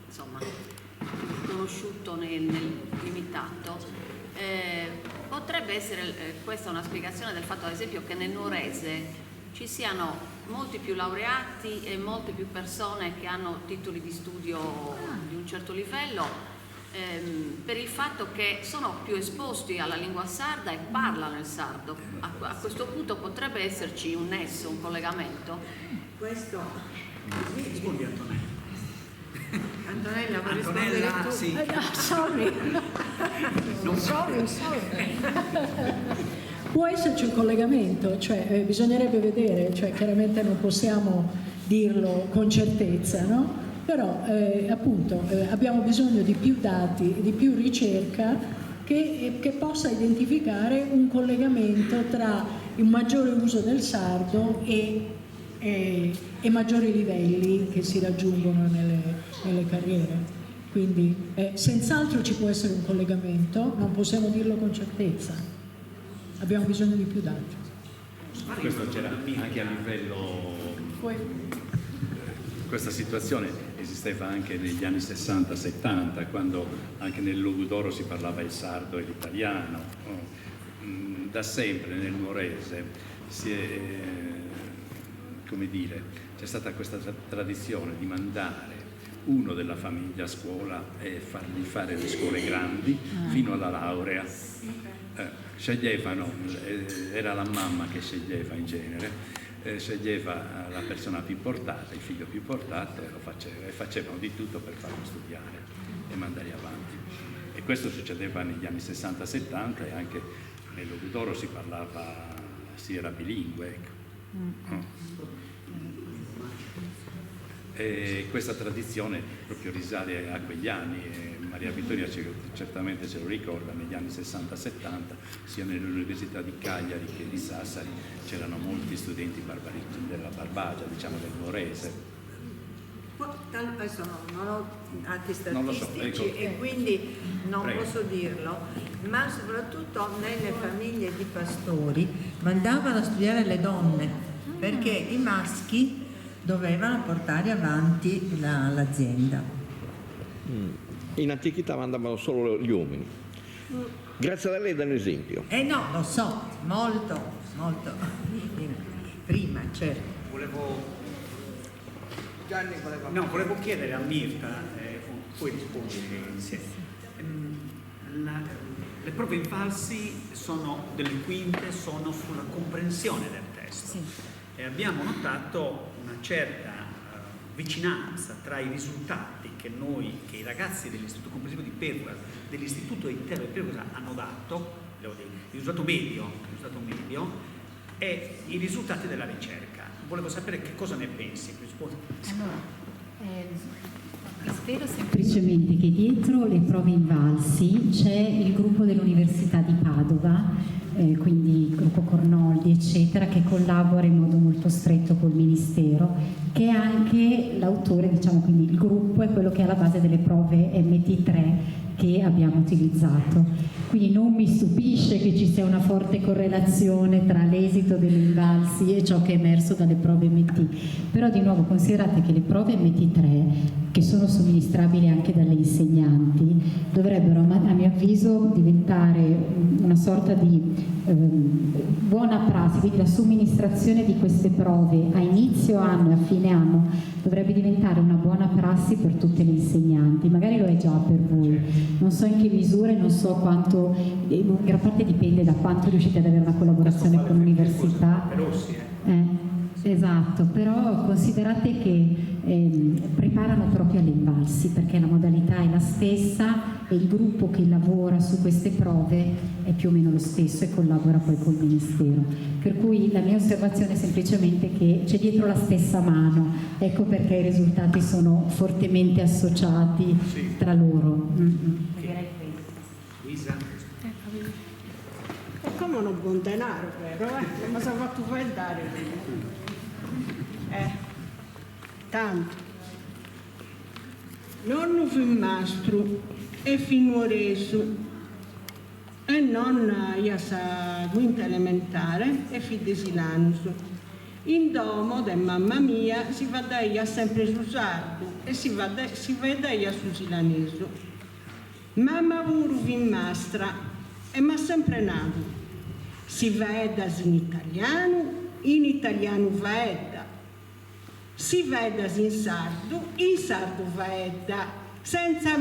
insomma, il conosciuto nel limitato, potrebbe essere questa una spiegazione del fatto ad esempio che nel Nuorese ci siano molti più laureati e molte più persone che hanno titoli di studio di un certo livello, per il fatto che sono più esposti alla lingua sarda e parlano il sardo. A questo punto potrebbe esserci un nesso, un collegamento? Questo Rispondi Antonella. Antonella, vuoi rispondere Antonella, tu? sì. Sorry. Non Sorry. Può esserci un collegamento, cioè bisognerebbe vedere, cioè chiaramente non possiamo dirlo con certezza, no? Però appunto abbiamo bisogno di più dati, di più ricerca che possa identificare un collegamento tra un maggiore uso del sardo e maggiori livelli che si raggiungono nelle carriere. Quindi senz'altro ci può essere un collegamento, non possiamo dirlo con certezza, abbiamo bisogno di più dati. Questo c'era anche a livello... Questa situazione esisteva anche negli anni 60-70, quando anche nel Logudoro si parlava il sardo e l'italiano. Da sempre nel Nuorese c'è stata questa tradizione di mandare uno della famiglia a scuola e fargli fare le scuole grandi fino alla laurea. Sceglievano, era la mamma che sceglieva in genere, sceglieva la persona più portata, il figlio più portato e facevano di tutto per farlo studiare e mandarli avanti. E questo succedeva negli anni 60-70 e anche nel Logudoro si era bilingue. Ecco. E questa tradizione proprio risale a quegli anni, e Maria Vittoria certamente ce lo ricorda, negli anni 60-70 sia nell'Università di Cagliari che di Sassari c'erano molti studenti della Barbagia, diciamo del Nuorese. Adesso non ho atti statistici, Non lo so, ecco. E quindi non Prego. posso dirlo, ma soprattutto nelle famiglie di pastori mandavano a studiare le donne, perché i maschi dovevano portare avanti l'azienda. In antichità mandavano solo gli uomini. Grazie a lei dà un esempio. No, lo so, molto, molto prima, certo. Volevo chiedere a Mirta, poi rispondi insieme. Le prove infalsi sono delle quinte, sono sulla comprensione del testo. Sì. E abbiamo notato una certa vicinanza tra i risultati che i ragazzi dell'Istituto Comprensivo di Perugia, dell'Istituto Intero di Perugia hanno dato, il risultato medio e i risultati della ricerca. Volevo sapere che cosa ne pensi. Spero semplicemente che dietro le prove invalsi c'è il gruppo dell'Università di Padova, quindi il gruppo Cornoldi eccetera, che collabora in modo molto stretto col Ministero, che è anche l'autore, diciamo, quindi il gruppo è quello che è alla base delle prove MT3 che abbiamo utilizzato. Quindi non mi stupisce che ci sia una forte correlazione tra l'esito degli invalsi e ciò che è emerso dalle prove MT. Però di nuovo considerate che le prove MT3, che sono somministrabili anche dalle insegnanti, dovrebbero a mio avviso diventare una sorta di buona prassi, quindi la somministrazione di queste prove a inizio anno e a fine anno dovrebbe diventare una buona prassi per tutte le insegnanti, magari lo è già per voi, non so in che misura, non so quanto, in gran parte dipende da quanto riuscite ad avere una collaborazione con l'università. Esatto, però considerate che preparano proprio alle invalsi, perché la modalità è la stessa e il gruppo che lavora su queste prove è più o meno lo stesso e collabora poi col Ministero. Per cui la mia osservazione è semplicemente che c'è dietro la stessa mano, ecco perché i risultati sono fortemente associati tra loro. Luisa? È come uno buon denaro, vero? Come si è fatto fare prima? Tanto. Nonno fin mastro e fin nuoresu e nonna ia sa quinta elementare e fi desilanus. In domo de mamma mia si vadaia sempre su sardo e si vedaia su silanesu. Mamma puru fin mastra e m'ha sempre nato. Si vedas in italiano vaedda. Si vedas in sardo vaedda, senza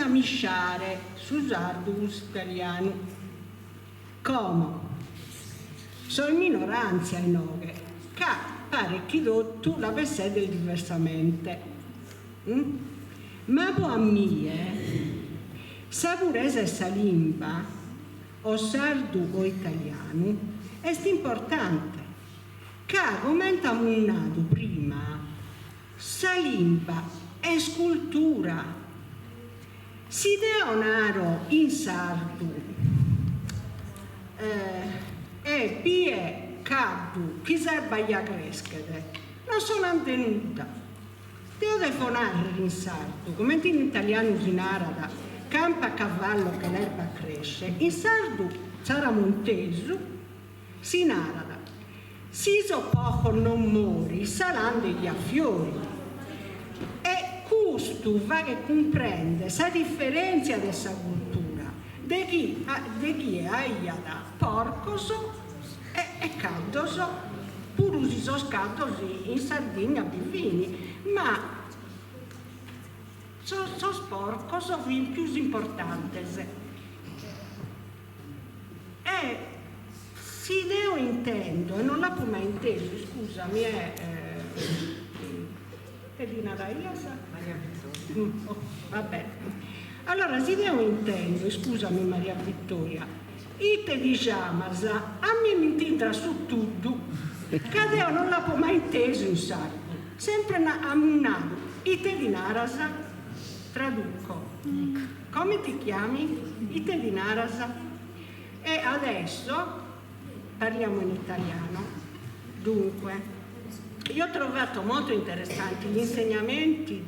misciare su sardo italiano. Come? Sono minoranza in oghe, che pare che tu la vessede diversamente. Ma per me, se pure essa lingua, o sardo o italiano, è importante. Che, come abbiamo detto prima, sa lingua è scultura. Si deonaro in sardo e pie cardu chi serve a crescere non sono antenuta. Devo telefonare in sardo, come in italiano si narra campa a cavallo che l'erba cresce, in sardo sarà monteso, si narra si so poco non mori, saranno gli affiori. E questo va che comprende la differenza di questa cultura, di chi è aiata porcoso e caldoso, pure si sono scaldosi in Sardegna bivini, ma sono sporco, sono più importanti. E si deo intendo, e non l'ho mai inteso, scusami, è di Naraia? Maria Vittoria. Vabbè. Allora, si deo intendo, scusami Maria Vittoria, ite diciamo, a me mi intendrà su tutto, che io non l'ho mai inteso in sardo, sempre ammunato, ite di Narasa, traduco. Come ti chiami? Ite di Narasa. E adesso parliamo in italiano. Dunque, io ho trovato molto interessanti gli insegnamenti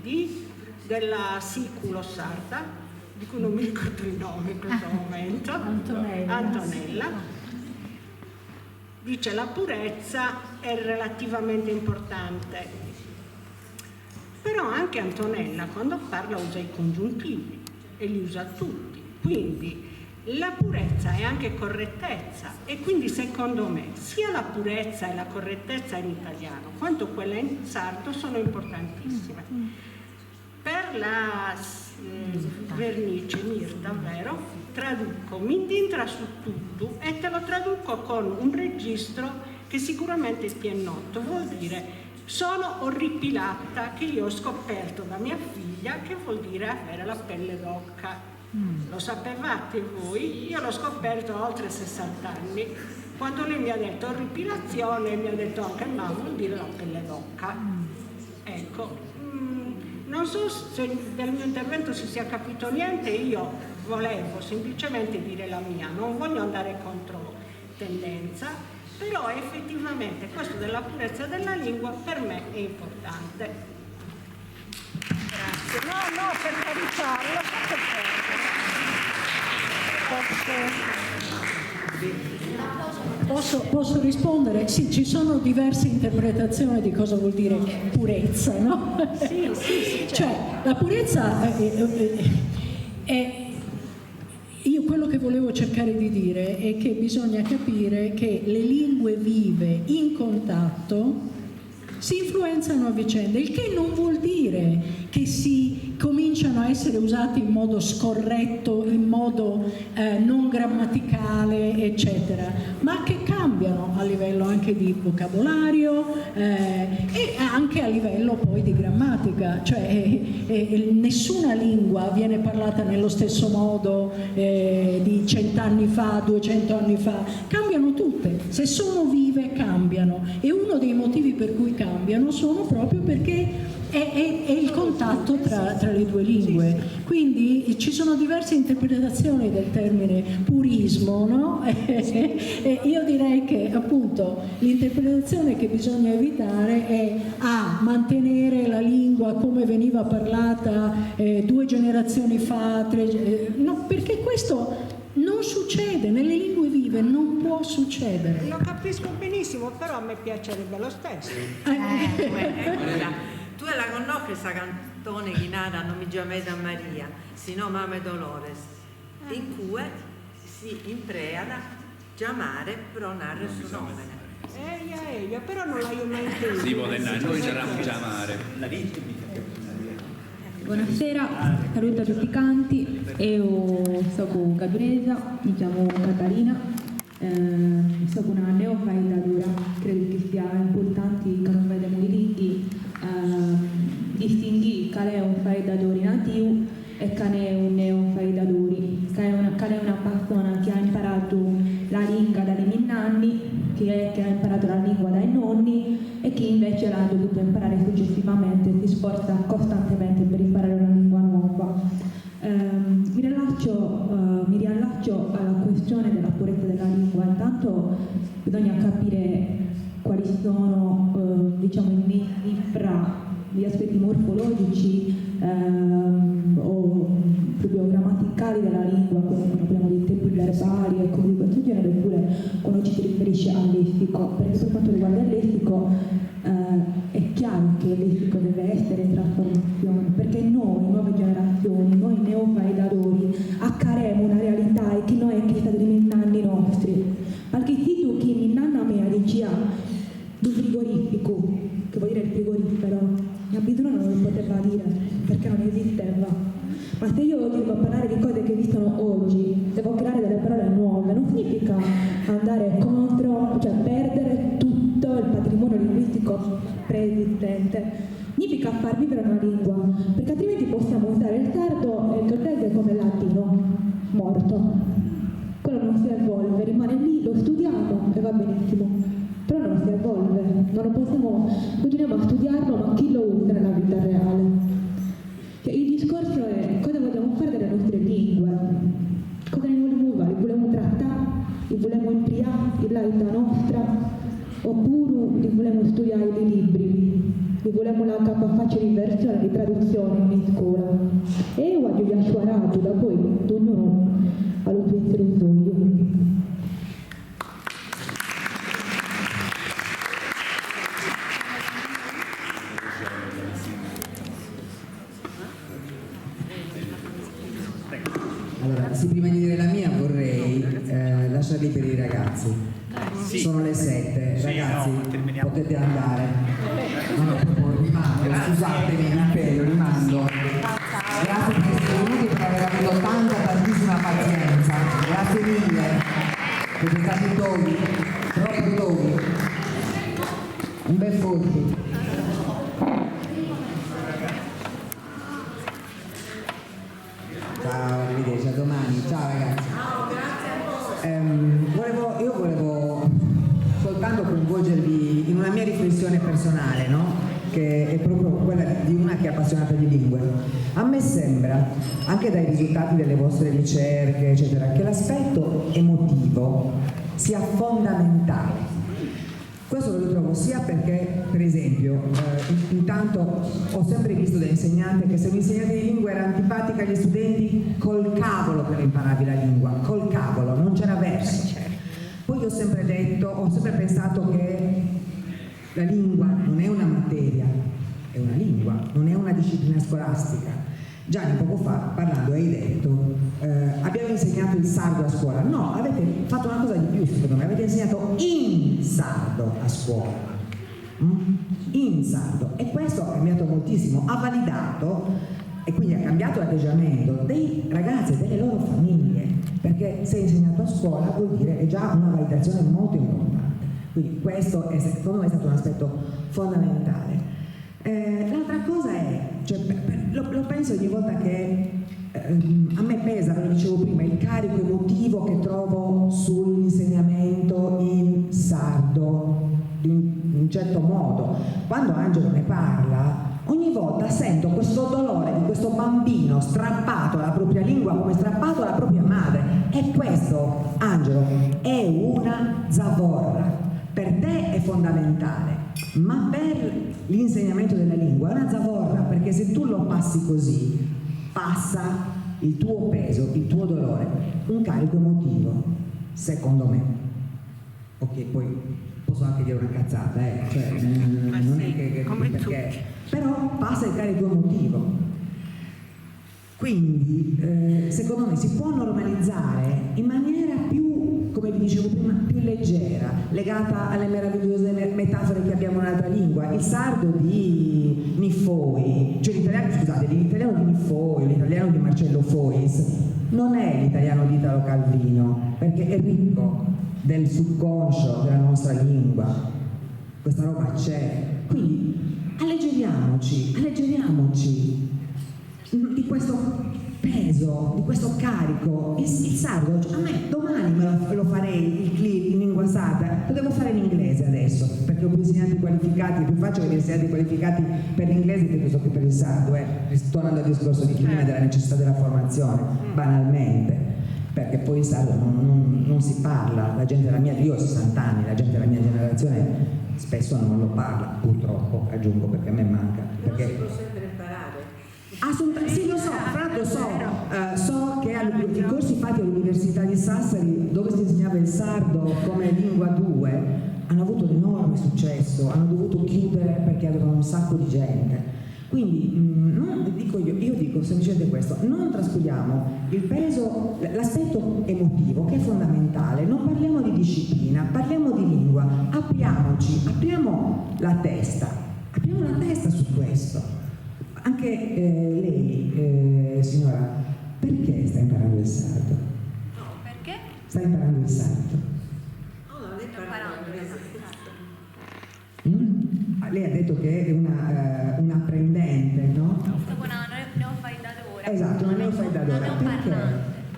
della Siculo Sarda, di cui non mi ricordo il nome in questo momento, Antonella. Dice la purezza è relativamente importante, però anche Antonella quando parla usa i congiuntivi e li usa tutti, quindi la purezza è anche correttezza e quindi secondo me sia la purezza e la correttezza in italiano quanto quella in sardo sono importantissime. Per la vernice Mirta, davvero, traduco, mi intra su tutto e te lo traduco con un registro che sicuramente ti è noto, vuol dire sono orripilata, che io ho scoperto da mia figlia che vuol dire avere la pelle d'oca. Lo sapevate voi? Io l'ho scoperto a oltre 60 anni, quando lei mi ha detto orripilazione e mi ha detto anche ma vuol dire la pelle d'oca. Ecco, non so se del mio intervento si sia capito niente, io volevo semplicemente dire la mia, non voglio andare contro tendenza, però effettivamente questo della purezza della lingua per me è importante. Grazie. No, per carità, Posso rispondere? Sì, ci sono diverse interpretazioni di cosa vuol dire purezza, no? Sì, certo. Cioè, la purezza è io quello che volevo cercare di dire è che bisogna capire che le lingue vive in contatto si influenzano a vicenda, il che non vuol dire che si cominciano a essere usati in modo scorretto, in modo non grammaticale, eccetera, ma che cambiano a livello anche di vocabolario e anche a livello poi di grammatica, cioè nessuna lingua viene parlata nello stesso modo di 100 anni fa, 200 anni fa, cambiano tutte, se sono vive cambiano e uno dei motivi per cui cambiano sono proprio perché è il contatto tra le due lingue, quindi ci sono diverse interpretazioni del termine purismo, no? E io direi che appunto l'interpretazione che bisogna evitare è mantenere la lingua come veniva parlata 2 generazioni fa, 3, no, perché questo non succede, nelle lingue vive non può succedere. Lo capisco benissimo, però a me piacerebbe lo stesso. Tu la conosci questa cantone che nata non mi chiamate a Maria, sino Mame Dolores, in cui si impreada chiamare però narra il suo nome. Eia, però non l'hai mai inteso. Sì, noi saremo chiamare. Buonasera, saluto a tutti i canti, io sono cadunesa, mi chiamo Catarina, sono una neofaitatura, credo che sia importante che non vediamo i linghi distinguere qual è un chi invece l'ha dovuto imparare successivamente si sforza costantemente per imparare una lingua nuova. Mi riallaccio alla questione della purezza della lingua. Intanto bisogna capire quali sono diciamo, i netti fra gli aspetti morfologici o proprio grammaticali della lingua, come abbiamo dei tempi verbali e cose di questo genere, oppure quando ci si riferisce al lessico, perché per quanto riguarda il lessico è chiaro che il lessico deve essere in trasformazione, perché noi, nuove generazioni, noi neofaidatori, accaremo una realtà e che noi è che sta diventando i nostri. Perché se tu che mi nanna me dice del frigorifico, che vuol dire il frigorifero, mia bisogna non lo poteva dire perché non esisteva. Ma se io devo parlare di cose che esistono oggi, devo creare delle parole nuove, non significa andare contro, cioè perdere tutto il patrimonio linguistico preesistente, significa far vivere una lingua, perché altrimenti possiamo usare il sardo e il torrese come latino, morto. Quello non si evolve, rimane lì, lo studiamo e va benissimo, però non si evolve, non lo possiamo, continuiamo a studiarlo, ma chi lo usa nella vita reale? Cioè, il discorso è cosa vogliamo fare delle nostre lingue, cosa ne vogliamo fare, li vogliamo trattare, li vogliamo impiegare la vita nostra, oppure li vogliamo studiare i libri, li vogliamo la capacità di versione, di traduzione in scuola. E io voglio lasciare da poi, ognuno ha lo pensiero suo. Allora, sì, prima di dire la mia vorrei lasciare liberi i ragazzi. Sì. Sono le 7, Sì, ragazzi, no, potete andare. No, proprio rimando, scusatemi, vi impegno, rimando. Grazie per essere venuti, per aver avuto tantissima pazienza. Grazie mille. Siete stati doghi, troppo doghi. Un bel forti. Ciao, arrivederci, a domani. Ciao ragazzi. Io volevo soltanto coinvolgervi in una mia riflessione personale, no? Che è proprio quella di una che è appassionata di lingue. A me sembra, anche dai risultati delle vostre ricerche, eccetera, che l'aspetto emotivo sia fondamentale. Questo lo trovo sia perché, per esempio, intanto ho sempre visto da insegnante che se un insegnante di lingua era antipatica agli studenti, col cavolo che imparavi la lingua, col cavolo, non c'era verso. Poi ho sempre pensato che la lingua non è una materia, è una lingua, non è una disciplina scolastica. Gianni poco fa, parlando, hai detto abbiamo insegnato il sardo a scuola. No, avete fatto una cosa di più, secondo me, avete insegnato in sardo a scuola. In sardo. E questo ha cambiato moltissimo, ha validato e quindi ha cambiato l'atteggiamento dei ragazzi e delle loro famiglie, perché se è insegnato a scuola vuol dire è già una validazione molto importante. Quindi questo è, secondo me, è stato un aspetto fondamentale. L'altra cosa è, cioè, lo penso ogni volta che a me pesa, ve lo dicevo prima, il carico emotivo che trovo sull'insegnamento in sardo, in un certo modo. Quando Angelo ne parla, ogni volta sento questo dolore di questo bambino strappato alla propria lingua come strappato alla propria madre. E questo, Angelo, è una zavorra. Per te è fondamentale, ma per l'insegnamento della lingua è una zavorra, perché se tu lo passi così, passa il tuo peso, il tuo dolore, un carico emotivo, secondo me. Ok, poi posso anche dire una cazzata, cioè, non è che perché, però passa il carico emotivo. Quindi, secondo me si può normalizzare in maniera più, come vi dicevo prima, più leggera, legata alle meravigliose metafore che abbiamo in un'altra lingua. Il sardo di Niffoi, cioè l'italiano di Niffoi, l'italiano di Marcello Fois, non è l'italiano di Italo Calvino, perché è ricco del subconscio della nostra lingua. Questa roba c'è. Quindi alleggeriamoci di questo peso, di questo carico, il sardo, cioè, a me domani lo farei il CLI in lingua sarda, lo devo fare in inglese adesso, perché ho più insegnanti qualificati, è più facile avere insegnanti qualificati per l'inglese piuttosto che per il sardo, tornando al discorso di prima della necessità della formazione, banalmente, perché poi il sardo non si parla, la gente della mia, io ho 60 anni, la gente della mia generazione spesso non lo parla, purtroppo, aggiungo, perché a me manca. Perché... si può sempre imparare. Assolutamente, sì, lo so, fra l'altro so che i corsi fatti all'Università di Sassari, dove si insegnava il sardo come lingua 2, hanno avuto un enorme successo, hanno dovuto chiudere perché avevano un sacco di gente. Quindi io dico semplicemente questo, non trascuriamo il peso, l'aspetto emotivo che è fondamentale, non parliamo di disciplina, parliamo di lingua, apriamo la testa su questo. Anche lei, signora, perché sta imparando il sardo? No, perché? Sta imparando il sardo. No, non è imparando, Lei ha detto che è un apprendente, no? Dopo una neofaidatore. Esatto, una neofaidatore. Perché?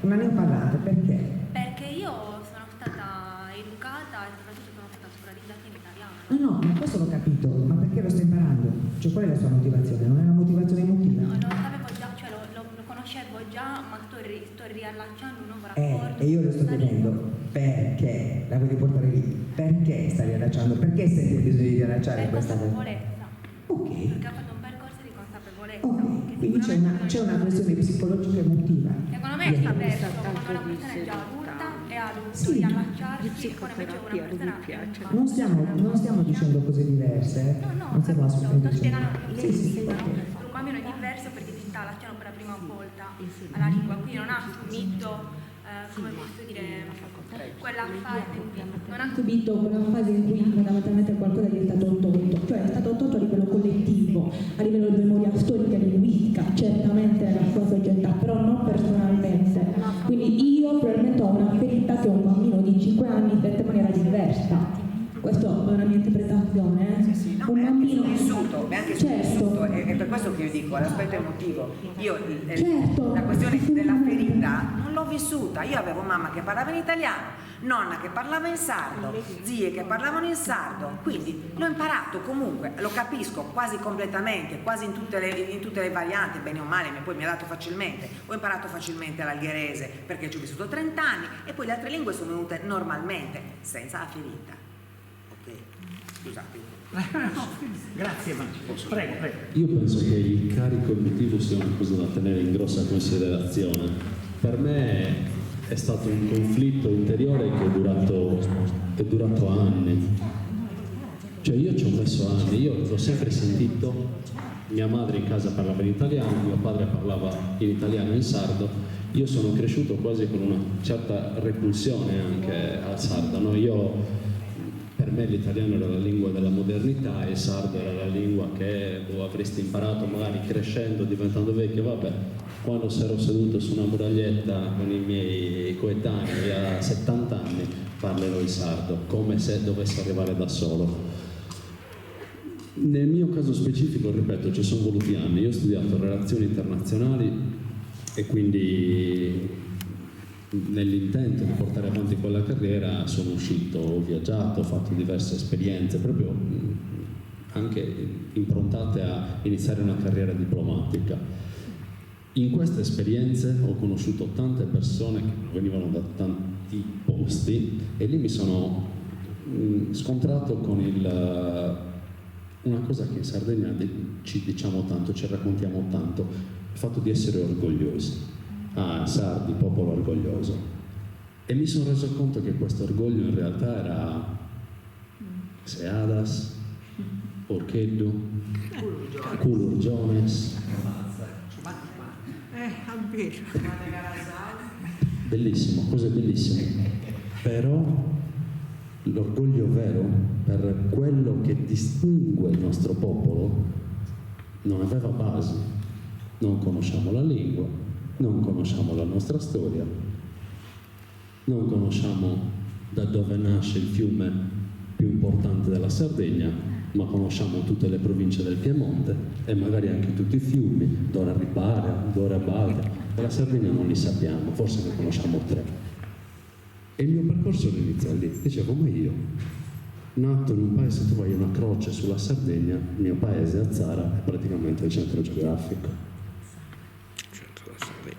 Una neoparlante, perché? Perché io sono stata educata e soprattutto sono stata scolarizzata in italiano. No, ma questo l'ho capito, ma perché lo sta imparando? Cioè qual è la sua motivazione? Non è una motivazione emotiva? No, lo sapevo già, cioè lo conoscevo già, ma sto riallacciando un nuovo rapporto. E io le sto chiedendo perché, la voglio portare lì, perché sta riallacciando? Perché senti il bisogno di riallacciare questa cosa? Consapevolezza. Ok. Perché ho fatto un percorso di consapevolezza. Ok, quindi c'è una questione psicologica emotiva. Secondo me è diverso quando una persona è già adulta e ha dovuto riallacciarsi e poi invece una persona Non stiamo dicendo cose diverse, non stiamo assolutamente dicendo. Sì, per un bambino è diverso perché si sta allacciando per la prima volta alla lingua, quindi non ha subito come posso dire quella fase in cui non ha subito quella fase in cui fondamentalmente qualcosa gli è stato tolto, cioè è stato tolto a livello collettivo, a livello di memoria storica e linguistica, certamente nella sua società, però non personalmente. Quindi io probabilmente ho una ferita che un bambino di 5 anni sente in maniera diversa. Questa è la mia interpretazione. No, un bambino è anche vissuto, è per questo che io dico l'aspetto emotivo. Io la questione della ferita non l'ho vissuta. Io avevo mamma che parlava in italiano, nonna che parlava in sardo, zie che parlavano in sardo, quindi l'ho imparato comunque, lo capisco quasi completamente, quasi in tutte le varianti, bene o male, poi mi ha dato facilmente. Ho imparato facilmente l'algherese perché ci ho vissuto 30 anni e poi le altre lingue sono venute normalmente, senza la ferita. Scusate. Grazie, prego. Io penso che il carico emotivo sia una cosa da tenere in grossa considerazione. Per me è stato un conflitto interiore che è durato anni. Cioè io ci ho messo anni, io l'ho sempre sentito, mia madre in casa parlava in italiano, mio padre parlava in italiano e in sardo. Io sono cresciuto quasi con una certa repulsione anche al sardo, no? Per me l'italiano era la lingua della modernità e il sardo era la lingua che avresti imparato magari crescendo, diventando vecchio. Vabbè, quando ero seduto su una muraglietta con i miei coetanei a 70 anni parlerò il sardo, come se dovessi arrivare da solo. Nel mio caso specifico, ripeto, ci sono voluti anni. Io ho studiato relazioni internazionali e quindi nell'intento di portare avanti quella carriera sono uscito, ho viaggiato, ho fatto diverse esperienze proprio anche improntate a iniziare una carriera diplomatica. In queste esperienze ho conosciuto tante persone che venivano da tanti posti e lì mi sono scontrato con una cosa che in Sardegna ci diciamo tanto, ci raccontiamo tanto, il fatto di essere orgogliosi. Sardi, popolo orgoglioso. E mi sono reso conto che questo orgoglio in realtà era Seadas, Orcheddu, Culurgiones. Bellissimo, cose bellissime. Però l'orgoglio vero per quello che distingue il nostro popolo non aveva basi. Non conosciamo la lingua, non conosciamo la nostra storia, non conosciamo da dove nasce il fiume più importante della Sardegna ma conosciamo tutte le province del Piemonte e magari anche tutti i fiumi, Dora Ripara, Dora Balda, e la Sardegna non li sappiamo, forse ne conosciamo 3. E il mio percorso inizia lì, dicevo, ma io, nato in un paese, tu vai una croce sulla Sardegna, il mio paese, Azzara, è praticamente il centro geografico.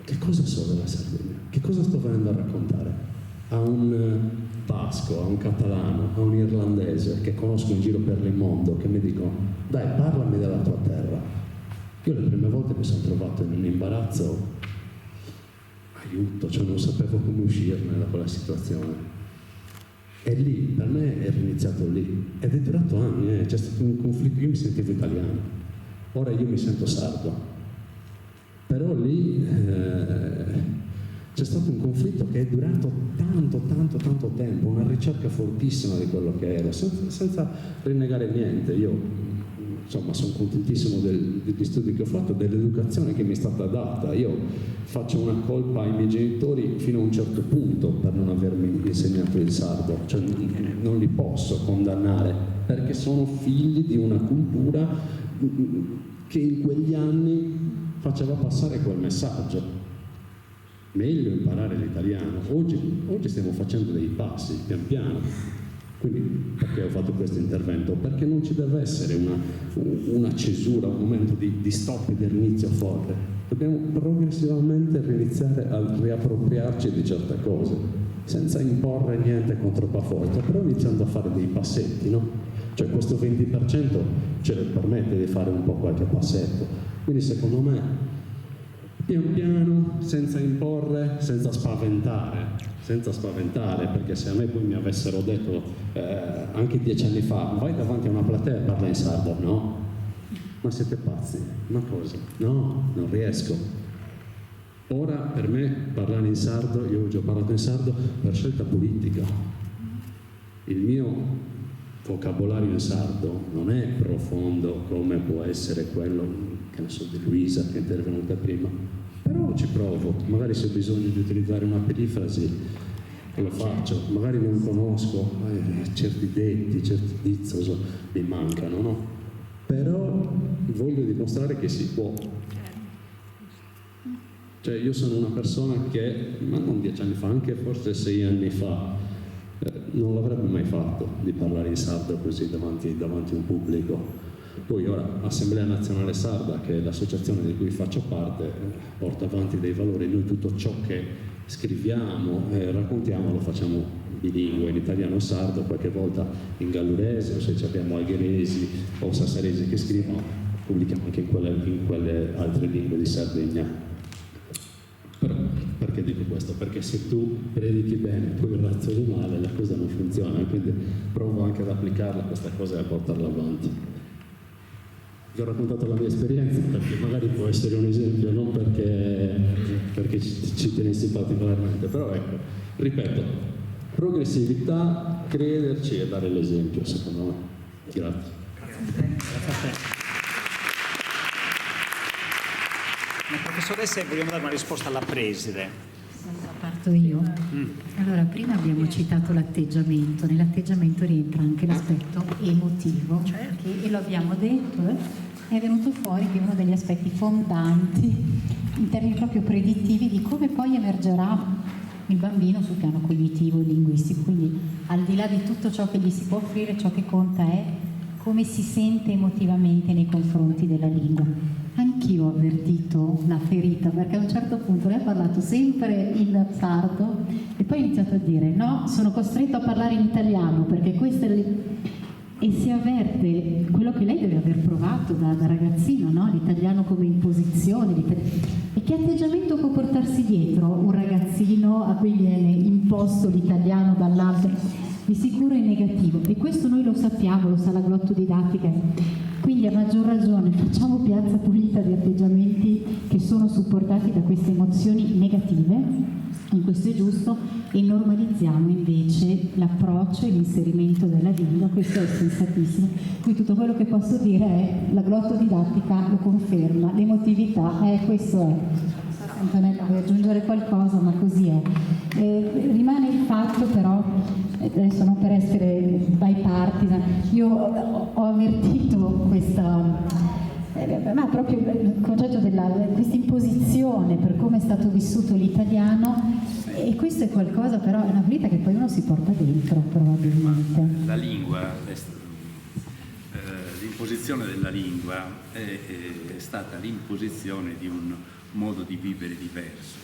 Che cosa so della Sardegna? Che cosa sto venendo a raccontare? A un basco, a un catalano, a un irlandese che conosco in giro per il mondo, che mi dicono, dai, parlami della tua terra. Io le prime volte mi sono trovato in un imbarazzo, aiuto, cioè non sapevo come uscirne da quella situazione. E lì, per me era iniziato lì, ed è durato anni, c'è stato un conflitto, io mi sentivo italiano, ora io mi sento sardo. Però lì c'è stato un conflitto che è durato tanto tempo, una ricerca fortissima di quello che era, senza rinnegare niente. Io insomma sono contentissimo degli studi che ho fatto, dell'educazione che mi è stata data. Io faccio una colpa ai miei genitori fino a un certo punto per non avermi insegnato il sardo, cioè non li posso condannare perché sono figli di una cultura che in quegli anni faceva passare quel messaggio. Meglio imparare l'italiano. Oggi stiamo facendo dei passi, pian piano. Quindi perché ho fatto questo intervento? Perché non ci deve essere una cesura, un momento di stop e di inizio forte. Dobbiamo progressivamente riniziare a riappropriarci di certe cose, senza imporre niente con troppa forza, però iniziando a fare dei passetti, no? Cioè questo 20% ce le permette di fare un po' qualche passetto. Quindi secondo me, pian piano, senza imporre, senza spaventare, perché se a me poi mi avessero detto anche 10 anni fa, vai davanti a una platea e parla in sardo, no? Ma siete pazzi? Ma cosa? No, non riesco. Ora per me parlare in sardo, io ho già parlato in sardo per scelta politica. Il mio vocabolario in sardo non è profondo come può essere quello, che ne so, di Luisa che è intervenuta prima, però ci provo. Magari se ho bisogno di utilizzare una perifrasi lo faccio, magari non conosco certi detti, certi dizzos mi mancano, no? Però voglio dimostrare che si può. Cioè io sono una persona che, ma non 10 anni fa, anche forse 6 anni fa, non l'avrebbe mai fatto di parlare in sardo così davanti a un pubblico. Poi ora Assemblea Nazionale Sarda, che è l'associazione di cui faccio parte, porta avanti dei valori. Noi tutto ciò che scriviamo e raccontiamo lo facciamo bilingue, in italiano e sardo, qualche volta in gallurese, o se abbiamo algheresi o sassaresi che scrivono, pubblichiamo anche in quelle altre lingue di Sardegna. Però perché dico questo? Perché se tu predichi bene e poi razzoli male, la cosa non funziona, quindi provo anche ad applicarla questa cosa e a portarla avanti. Vi ho raccontato la mia esperienza perché magari può essere un esempio, non perché ci tenessi particolarmente, però ecco, ripeto, progressività, crederci e dare l'esempio, secondo me. Grazie. Grazie a te. La professoressa, vogliamo dare una risposta alla preside. Parto io. Allora, prima abbiamo citato l'atteggiamento, nell'atteggiamento rientra anche l'aspetto emotivo, e lo abbiamo detto, è venuto fuori che uno degli aspetti fondanti, in termini proprio predittivi, di come poi emergerà il bambino sul piano cognitivo e linguistico, quindi al di là di tutto ciò che gli si può offrire, ciò che conta è come si sente emotivamente nei confronti della lingua. Anch'io ho avvertito la ferita, perché a un certo punto lei ha parlato sempre in sardo e poi ha iniziato a dire no, sono costretto a parlare in italiano perché questo è e si avverte quello che lei deve aver provato da ragazzino, no? L'italiano come imposizione, e che atteggiamento può portarsi dietro un ragazzino a cui viene imposto l'italiano dall'altro? Di sicuro è negativo, e questo noi lo sappiamo, lo sa la glottodidattica. Quindi a maggior ragione facciamo piazza pulita di atteggiamenti che sono supportati da queste emozioni negative, in questo è giusto, e normalizziamo invece l'approccio e l'inserimento della lingua, questo è sensatissimo. Quindi tutto quello che posso dire è la glottodidattica lo conferma, l'emotività, questo è. Antonella, vuoi aggiungere qualcosa, ma così è. Rimane il fatto però adesso non per essere bipartisan, io ho avvertito ma proprio il concetto questa imposizione per come è stato vissuto l'italiano, e questo è qualcosa, però è una ferita che poi uno si porta dentro probabilmente. La lingua, l'imposizione della lingua è stata l'imposizione di un modo di vivere diverso.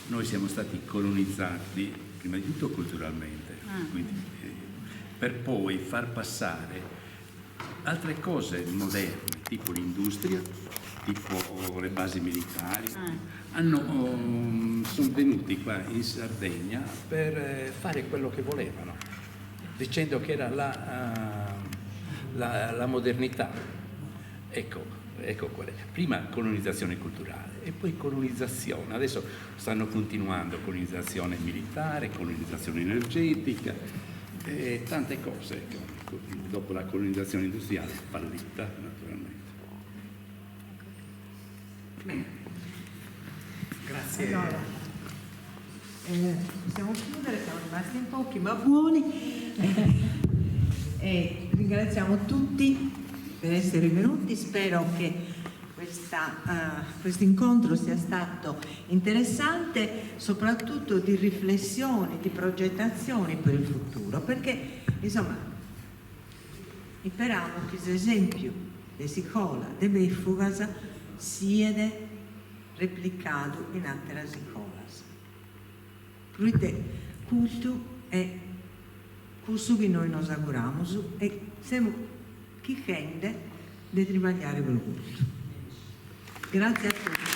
Noi siamo stati colonizzati prima di tutto culturalmente, quindi, per poi far passare altre cose moderne, tipo l'industria, tipo le basi militari. Sono venuti qua in Sardegna per fare quello che volevano, dicendo che era la modernità. Ecco qual è. Prima colonizzazione culturale e poi colonizzazione. Adesso stanno continuando colonizzazione militare, colonizzazione energetica e tante cose. Dopo la colonizzazione industriale fallita, naturalmente. Grazie. Allora, possiamo chiudere, siamo rimasti in pochi ma buoni. E ringraziamo tutti per essere venuti. Spero che questo incontro sia stato interessante, soprattutto di riflessioni, di progettazioni per il futuro, perché insomma speramo che l'esempio di scuola delle fugas sia replicato in altre scuole. Quindi questo è quello che noi nos auguriamo e siamo chi rende di lavorare per questo. Grazie a tutti.